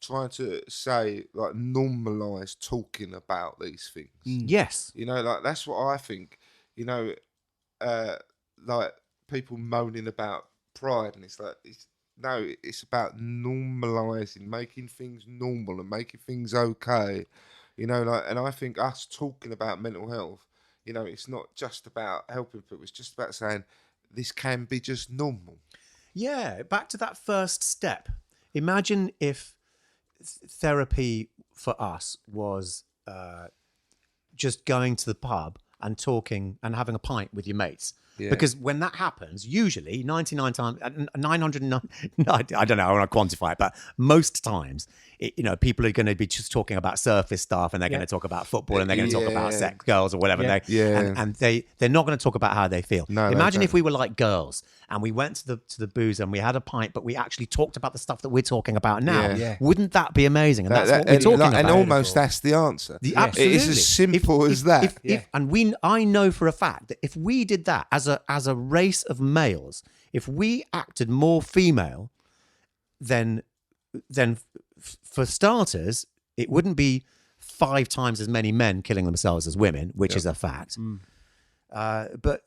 like, normalise talking about these things. Yes. Like, that's what I think. Like, people moaning about pride, and it's like, no, it's about normalising, making things normal and making things okay. And I think us talking about mental health, it's not just about helping people, it's just about saying this can be just normal. Yeah, back to that first step. Imagine if therapy for us was just going to the pub and talking and having a pint with your mates. Yeah. Because when that happens, usually 99 times, 909, I don't know, I want to quantify it, but most times, people are going to be just talking about surface stuff, and they're going to talk about football, and they're going to talk about sex, girls, or whatever. And they're not going to talk about how they feel. No, imagine if we were like girls and we went to the booze and we had a pint, but we actually talked about the stuff that we're talking about now. Yeah. Wouldn't that be amazing? And that's what we're talking about. And almost that's the answer. Absolutely. It is as simple as that. I know for a fact that if we did that as a race of males, if we acted more female, then for starters, it wouldn't be 5 times as many men killing themselves as women, which is a fact. But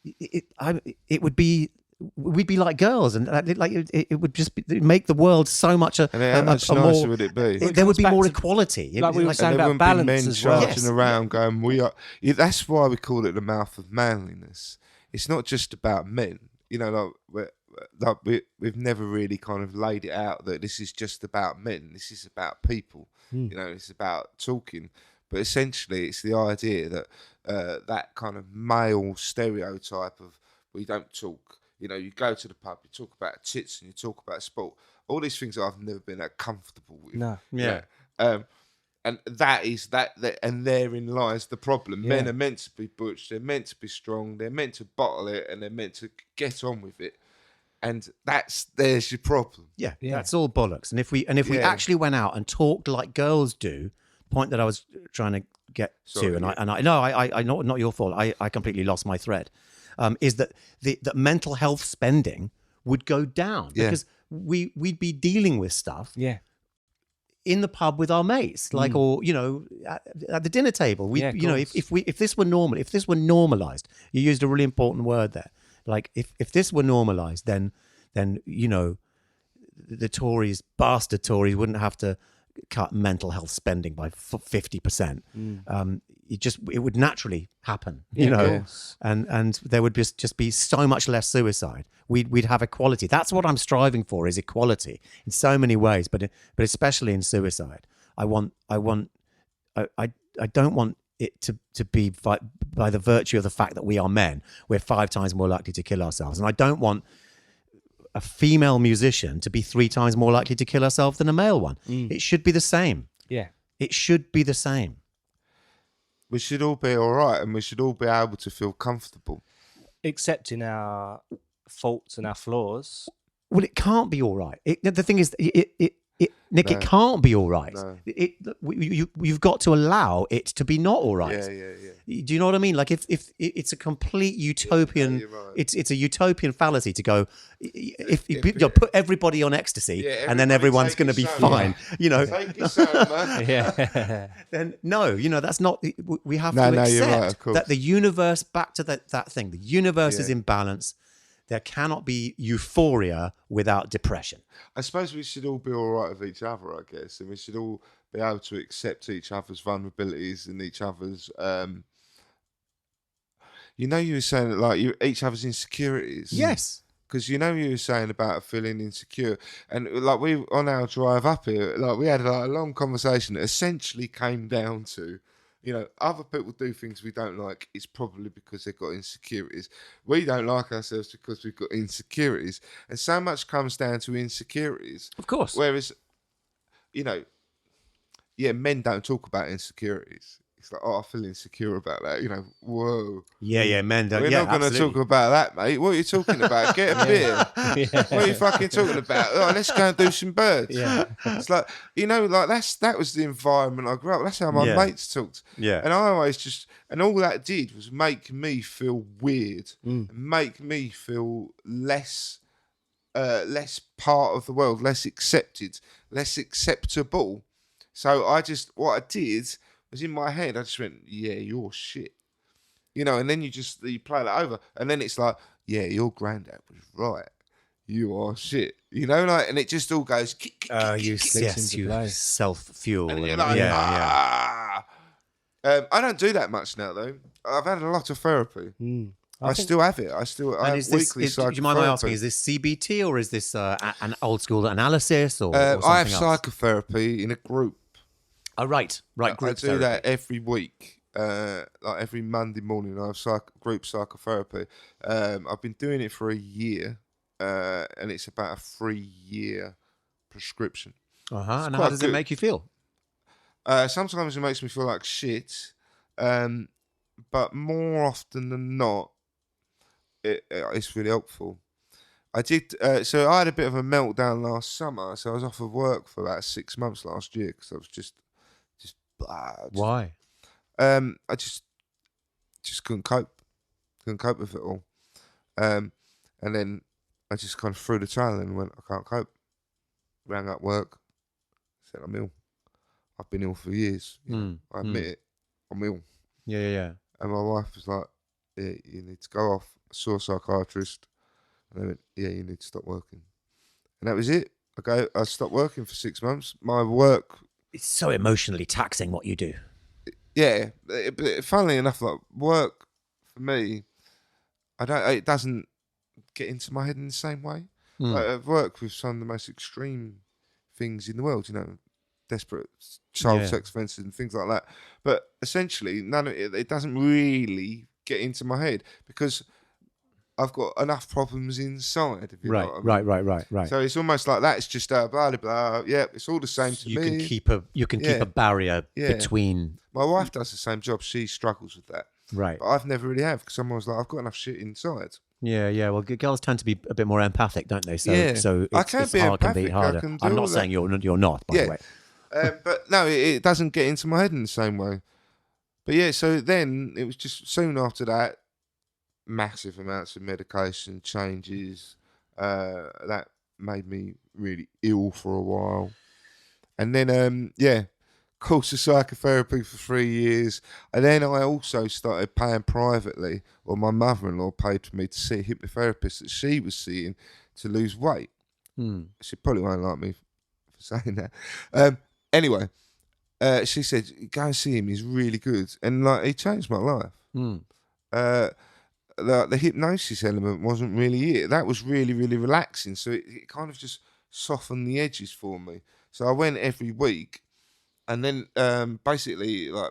it would be, we'd be like girls, and it would just make the world so much how much nicer would it be? There would be more equality. Like we were saying about balance as well. Men charging around going, we are. That's why we call it the mouth of manliness. It's not just about men. We've never really kind of laid it out that this is just about men. This is about people. It's about talking. But essentially, it's the idea that that kind of male stereotype of we don't talk. You go to the pub, you talk about tits, and you talk about sport. All these things I've never been that comfortable with. No. Yeah. And that is that, and therein lies the problem. Yeah. Men are meant to be butch, they're meant to be strong, they're meant to bottle it, and they're meant to get on with it. And there's your problem. Yeah. That's all bollocks. And if we actually went out and talked like girls do, point that I was trying to get to, and I not your fault. I completely lost my thread. Is that that mental health spending would go down because we'd be dealing with stuff. Yeah. In the pub with our mates, like, or at the dinner table, if this were normal, if this were normalized, you used a really important word there, Like if this were normalised, then the Tories, bastard Tories, wouldn't have to cut mental health spending by 50%. It would naturally happen, and there would just be so much less suicide. We'd have equality. That's what I'm striving for, is equality in so many ways, but especially in suicide. I don't want it to be by the virtue of the fact that we are men, we're 5 times more likely to kill ourselves, and I don't want a female musician to be 3 times more likely to kill herself than a male one. It should be the same. Yeah. It should be the same. We should all be all right, and we should all be able to feel comfortable. Accepting our faults and our flaws. Well, it can't be all right. The thing is, Nick, No. it can't be all right. No. You've got to allow it to be not all right. Yeah. Do you know what I mean? Like if it's a complete utopian, you're right. it's a utopian fallacy to go. If you put everybody on ecstasy, and then everyone's going to be fine. Take your son, man. Yeah. Then no, that's not. We have No, to you're right, accept of course. that the universe, back to that thing. The universe is in balance. There cannot be euphoria without depression. I suppose we should all be all right with each other, I guess, and we should all be able to accept each other's vulnerabilities and each other's. You were saying that, like, each other's insecurities. Yes. Because you were saying about feeling insecure, and like we on our drive up here, like we had like a long conversation that essentially came down to, other people do things we don't like. It's probably because they've got insecurities. We don't like ourselves because we've got insecurities, and so much comes down to insecurities. Of course. Whereas, men don't talk about insecurities. It's like, I feel insecure about that. Whoa. Yeah, men don't. We're not going to talk about that, mate. What are you talking about? Get a beer. What are you fucking talking about? Oh, let's go and do some birds. Yeah. It's like, that was the environment I grew up. That's how my mates talked. Yeah. And I always and all that did was make me feel weird, and make me feel less part of the world, less accepted, less acceptable. So what I did was, in my head, I just went, yeah, you're shit. And then you play that over. And then it's like, yeah, your granddad was right. You are shit. And it just all goes, you self-fuel. and you're like, I don't do that much now, though. I've had a lot of therapy. I still have it. I have weekly psychotherapy. Do you mind my asking, is this CBT or is this an old school analysis or something I have else? psychotherapy in a group. Oh, right. Group I do therapy. that every week. Like every Monday morning, I have group psychotherapy. I've been doing it for a year, and it's about a 3-year prescription. And how does it make you feel? Sometimes it makes me feel like shit, but more often than not, it's really helpful. I did. So I had a bit of a meltdown last summer. So I was off of work for about 6 months last year because I was just Why? I just couldn't cope. Couldn't cope with it all. And then I just kind of threw the towel in and went, I can't cope. Rang up work. Said, I'm ill. I've been ill for years. I admit it. I'm ill. Yeah. And my wife was like, yeah, you need to go off. I saw a psychiatrist. And they went, yeah, you need to stop working. And that was it. I stopped working for 6 months. My work... It's so emotionally taxing what you do. Yeah. But funnily enough, like, work, for me, it doesn't get into my head in the same way. Like, I've worked with some of the most extreme things in the world, desperate child sex offences and things like that. But essentially, none of it doesn't really get into my head because I've got enough problems inside. If you know what I mean. Right. So it's almost like that. It's just blah blah blah. Yeah, it's all the same to you me. You can keep a barrier between. My wife does the same job. She struggles with that. Right. But I've never really have because someone's like, I've got enough shit inside. Yeah. Well, girls tend to be a bit more empathic, don't they? So I can it's be hard, can be empathic. harder. I can do I'm all not saying that. you're not, by the way. But no, it doesn't get into my head in the same way. But yeah, so then it was just soon after that, massive amounts of medication changes. That made me really ill for a while. And then, course of psychotherapy for 3 years. And then I also started paying privately, or my mother-in-law paid for me to see a hypnotherapist that she was seeing to lose weight. She probably won't like me for saying that. Anyway, she said, go and see him, he's really good. And like, he changed my life. The hypnosis element wasn't really it. That was really, really relaxing. So it kind of just softened the edges for me. So I went every week. And then basically, like,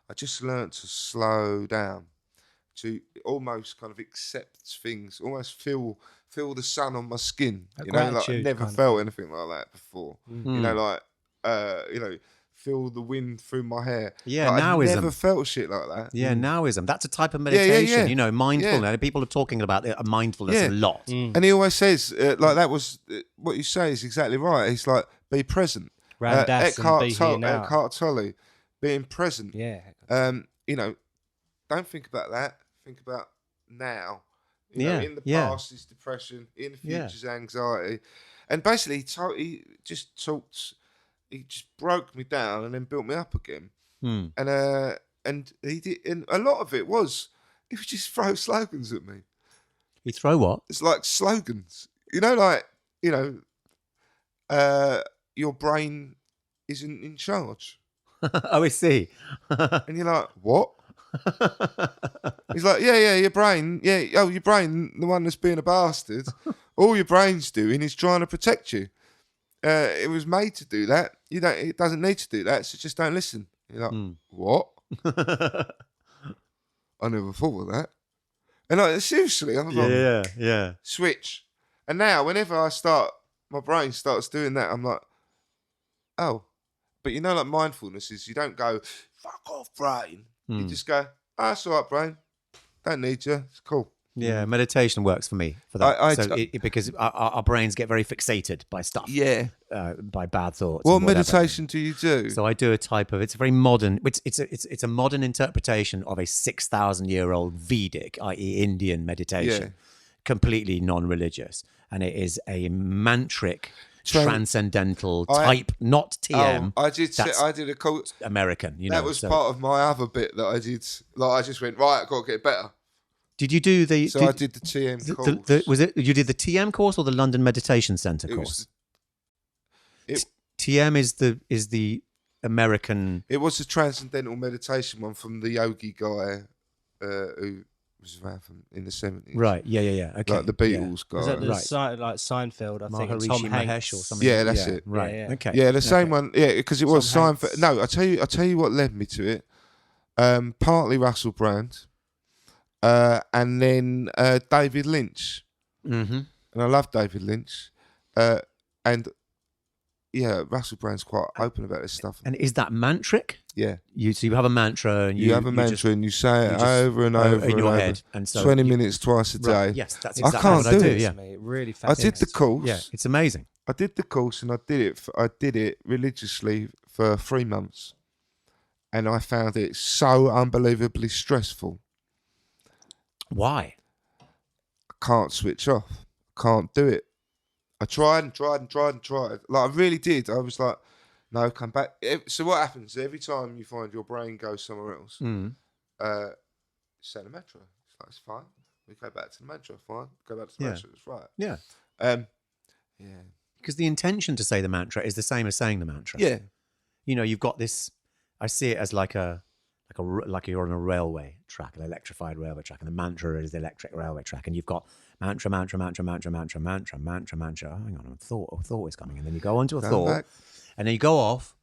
I just learnt to slow down, to almost kind of accept things, almost feel the sun on my skin. You know, like I never felt anything like that before. You know, like feel the wind through my hair. Yeah, like, nowism. I never felt shit like that. Yeah, nowism. That's a type of meditation. Yeah. You know, mindfulness. Yeah. People are talking about mindfulness a lot. And he always says, like, that was what you say is exactly right. He's like, be present. Eckhart Tolle, being present. Yeah. You know, don't think about that. Think about now. You know, in the past is depression, in the future is anxiety. And basically, he just broke me down and then built me up again. And he did, and a lot of it was, he would just throw slogans at me. He throw what? It's like slogans. You know, like, you know, your brain isn't in charge. Oh, I see. And you're like, what? He's like, yeah, your brain. Yeah, your brain, the one that's being a bastard. All your brain's doing is trying to protect you. It was made to do that. It doesn't need to do that, so just don't listen. You're like, what? I never thought of that. And like, seriously, I'm like, yeah. Switch. And now, whenever my brain starts doing that, I'm like, oh. But you know, like, mindfulness is, you don't go, fuck off, brain. You just go, that's all right, brain. Don't need you. It's cool. Yeah, meditation works for me for that. Because our brains get very fixated by stuff. Yeah. By bad thoughts. What meditation do you do? So I do a type of, it's a very modern, it's a modern interpretation of a 6,000-year-old Vedic, i.e. Indian meditation, completely non-religious. And it is a mantric, transcendental type, not TM. I did a course. American, you know. That was part of my other bit that I did. Like, I just went, right, I've got to get better. Did you do the... I did the TM course. Was it, you did the TM course or the London Meditation Centre course? TM is the American... It was the transcendental meditation one from the yogi guy who was around in the 70s. Right, yeah. Okay. Like the Beatles guy. Was that like Seinfeld, I think, Tom Hanks or something? Yeah, that's it. Right, okay. Yeah, the same one. Yeah, because it was Seinfeld. No, I tell you what led me to it. Partly Russell Brand. And then David Lynch. Mm-hmm. And I love David Lynch. And yeah, Russell Brand's quite open about this stuff. And is that mantric? Yeah. So you have a mantra and you have a mantra and you say it over and over in and your over. head. And so 20 minutes twice a day. Right. Yes, that's exactly I can't what I do. it. Yeah. It really I did the course. Yeah, it's amazing. I did the course and I did it religiously for 3 months. And I found it so unbelievably stressful. Why? I can't switch off. I can't do it. I tried and tried and tried and tried. Like, I really did. I was like, no, come back. So what happens every time you find your brain goes somewhere else? Say the mantra. It's like, it's fine. We go back to the mantra. Fine. Go back to the mantra. It's right. Yeah. Yeah. Because the intention to say the mantra is the same as saying the mantra. Yeah. You know, you've got this. I see it as like you're on a railway track, an electrified railway track, and the mantra is the electric railway track, and you've got mantra. Oh, hang on, a thought is coming, and then you go on to a thought, and then you go off,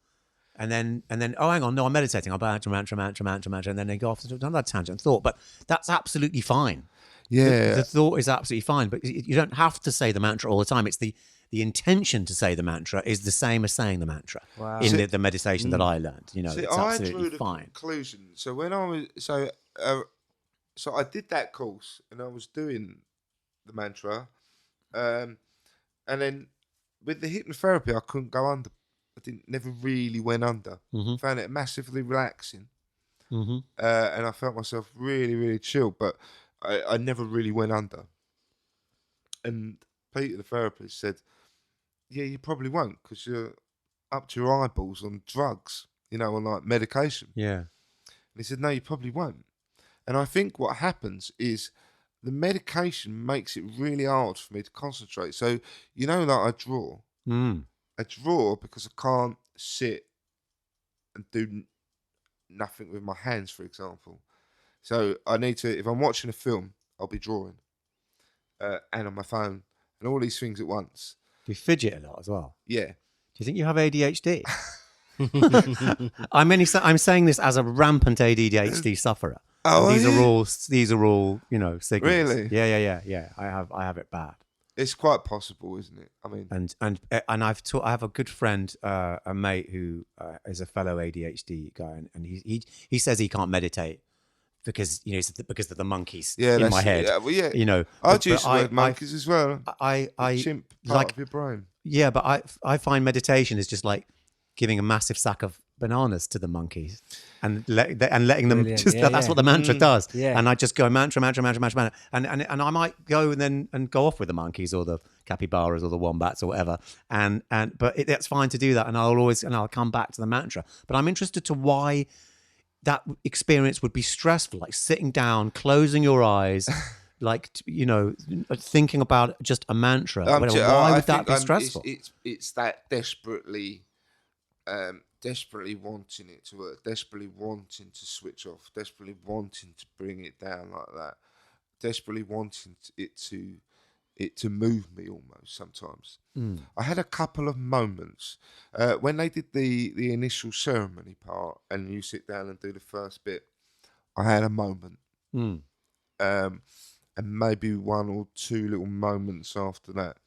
and then oh, hang on, no, I'm meditating. I'll mantra, and then they go off to another tangent thought, but that's absolutely fine. Yeah, the thought is absolutely fine, but you don't. To say the mantra all the time. It's the intention to say the mantra is the same as saying the mantra in the meditation that I learned. You know, it's absolutely fine. Conclusion. So when I was so I did that course and I was doing the mantra, and then with the hypnotherapy I couldn't go under. Never really went under. Mm-hmm. Found it massively relaxing, mm-hmm. And I felt myself really, really chill. But I never really went under. And Peter, the therapist, said, yeah, you probably won't because you're up to your eyeballs on drugs. on like medication. Yeah. And he said, no, you probably won't. And I think what happens is the medication makes it really hard for me to concentrate. So, like I draw. I draw because I can't sit and do nothing with my hands, for example. So I need to, if I'm watching a film, I'll be drawing and on my phone and all these things at once. Do you fidget a lot as well? Yeah. Do you think you have ADHD? I'm saying this as a rampant ADHD sufferer. Oh, these are all signals. Really? Yeah. I have it bad. It's quite possible, isn't it? I mean, and I have a good friend, a mate who is a fellow ADHD guy, and he says he can't meditate because because of the monkeys in my head. Yeah, well, yeah. I'd use the word monkeys as well. I chimp part of your brain. Yeah, but I find meditation is just like giving a massive sack of bananas to the monkeys and letting them that's what the mantra does. Yeah. And I just go mantra, and I might go and go off with the monkeys or the capybaras or the wombats or whatever. But it's fine to do that, and I'll come back to the mantra. But I'm interested to why that experience would be stressful, like sitting down, closing your eyes. Like, thinking about just a mantra. Why would that be stressful? It's that desperately wanting it to work, desperately wanting to switch off, desperately wanting to bring it down like that, desperately wanting it to move me almost sometimes. I had a couple of moments when they did the initial ceremony part and you sit down and do the first bit. I had a moment. And maybe one or two little moments after that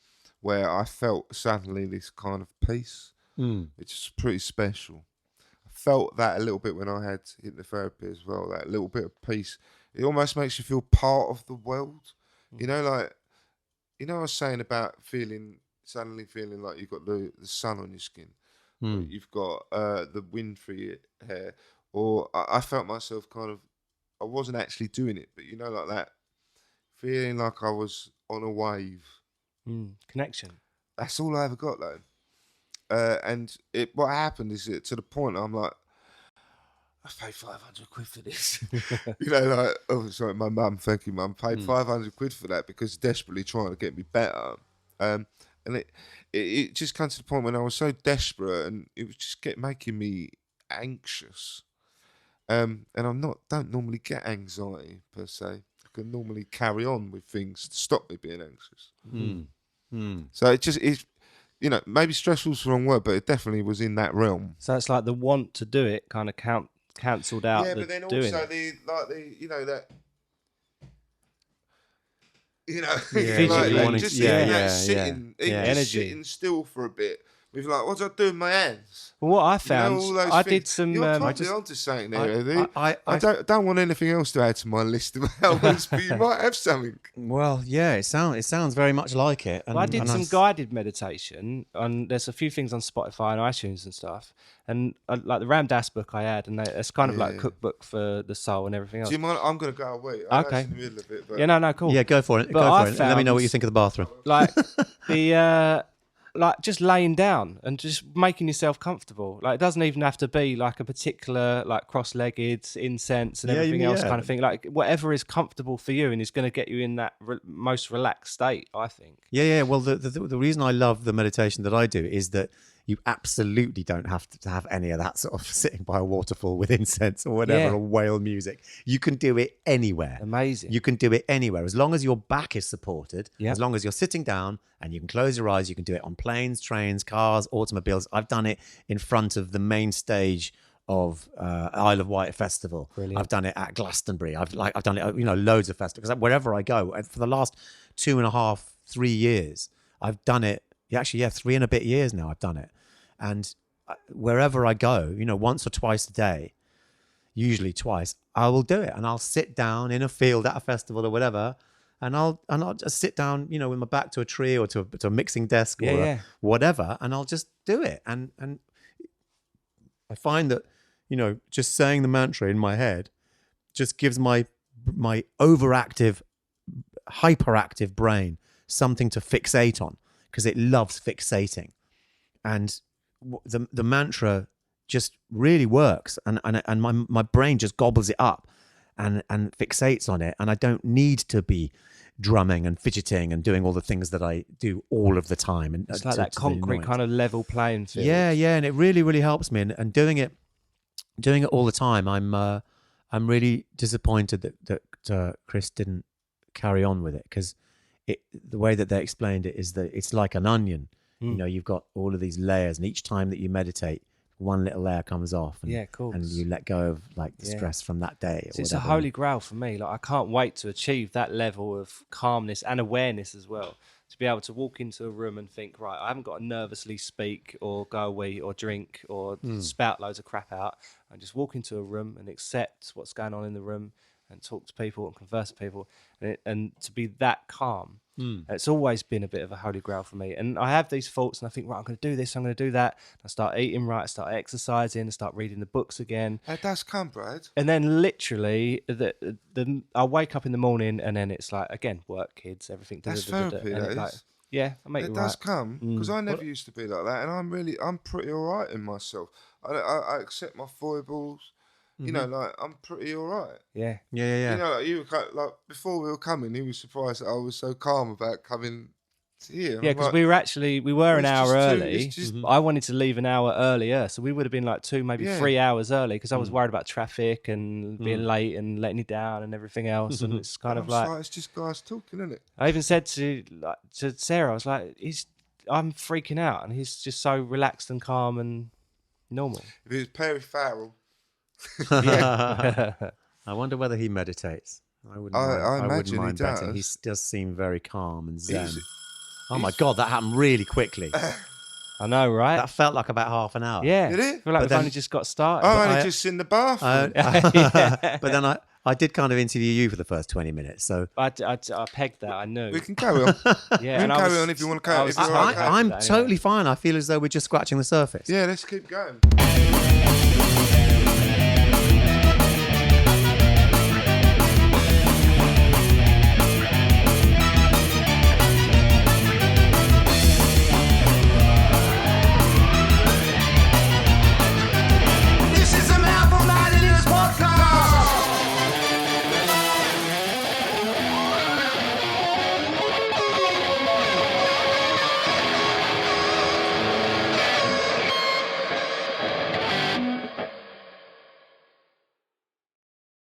where I felt suddenly this kind of peace, which is pretty special. I felt that a little bit when I had hypnotherapy as well, that little bit of peace. It almost makes you feel part of the world. I was saying about suddenly feeling like you've got the sun on your skin, or you've got the wind through your hair, or I felt myself kind of, I wasn't actually doing it, but like that. Feeling like I was on a wave. Connection. That's all I ever got, though. And what happened is to the point I'm like, I paid 500 quid for this. Sorry, my mum, thank you, mum, paid 500 quid for that because desperately trying to get me better. And it just came to the point when I was so desperate and it was just making me anxious. And don't normally get anxiety per se. Can normally carry on with things to stop me being anxious. So it just is, maybe stressful is the wrong word, but it definitely was in that realm. So it's like the want to do it kind of cancelled out. Yeah, but then also energy, sitting still for a bit. With what do I do with my hands? Well, what I found, I did some. You're probably onto something there, Eddie. I don't want anything else to add to my list of elements, but you might have something. Well, yeah, it sounds very much like it. I did some guided meditation, and there's a few things on Spotify and iTunes and stuff. And like the Ram Dass book I had, and it's kind of like a cookbook for the soul and everything else. Do you mind? I'm going to go away. Okay. In the middle of it, but... Yeah, no, cool. Yeah, go for it. Let me know what you think of the bathroom. Like like just laying down and just making yourself comfortable. Like it doesn't even have to be like a particular like cross-legged incense and everything else kind of thing. Like whatever is comfortable for you and is going to get you in that most relaxed state, I think. Yeah. Well, the reason I love the meditation that I do is that you absolutely don't have to have any of that sort of sitting by a waterfall with incense or whatever, or whale music. You can do it anywhere. Amazing. You can do it anywhere. As long as your back is supported, as long as you're sitting down and you can close your eyes, you can do it on planes, trains, cars, automobiles. I've done it in front of the main stage of Isle of Wight Festival. Brilliant. I've done it at Glastonbury. I've done it, loads of festivals. Wherever I go, and for the last 2.5, 3 years, I've done it. Actually, 3 and a bit years now I've done it. And wherever I go, once or twice a day, usually twice, I will do it. And I'll sit down in a field at a festival or whatever, and I'll just sit down, with my back to a tree or to a mixing desk or whatever, and I'll just do it. And I find that, just saying the mantra in my head just gives my overactive, hyperactive brain something to fixate on, because it loves fixating. And the mantra just really works, and my brain just gobbles it up and fixates on it, and I don't need to be drumming and fidgeting and doing all the things that I do all of the time. And it's like that concrete kind of level playing field. Yeah, and it really, really helps me. And doing it all the time, I'm really disappointed that Chris didn't carry on with it, because the way that they explained it is that it's like an onion. You know, you've got all of these layers, and each time that you meditate, one little layer comes off, and, and you let go of like the stress from that day. So it's a holy grail for me. Like, I can't wait to achieve that level of calmness and awareness as well. To be able to walk into a room and think, right, I haven't got to nervously speak or go away or drink or spout loads of crap out. I just walk into a room and accept what's going on in the room and talk to people and converse with people, and to be that calm. It's always been a bit of a holy grail for me. And I have these thoughts, and I think, right, I'm going to do this, I'm going to do that. I start eating right, I start exercising, I start reading the books again. It does come, Brad. And then literally, I wake up in the morning, and then it's like, again, work, kids, everything. That's therapy, that is. Like, yeah, I make it does come, because I never used to be like that, and I'm pretty all right in myself. I accept my foibles. You know, like, I'm pretty all right. Yeah. You know, like, you were like, before we were coming, he was surprised that I was so calm about coming to here. Yeah, because like, we were an hour early. I wanted to leave an hour earlier, so we would have been like 2, maybe 3 hours early, because I was worried about traffic and being late and letting you down and everything else. And it's kind of like, it's just guys talking, isn't it? I even said to Sarah, I was like, I'm freaking out, and he's just so relaxed and calm and normal. If it was Perry Farrell. I wonder whether he meditates. I imagine mind he does. betting. He does seem very calm and zen. Oh my God, that happened really quickly. I know, right? That felt like about half an hour. Yeah. Did it? I feel like we've only just got started. I'm only just in the bathroom. But then I did kind of interview you for the first 20 minutes. So I pegged that, I knew. We can carry on. Yeah, we can carry on if you want to carry on. I'm totally fine. I feel as though we're just scratching the surface. Yeah, let's keep going.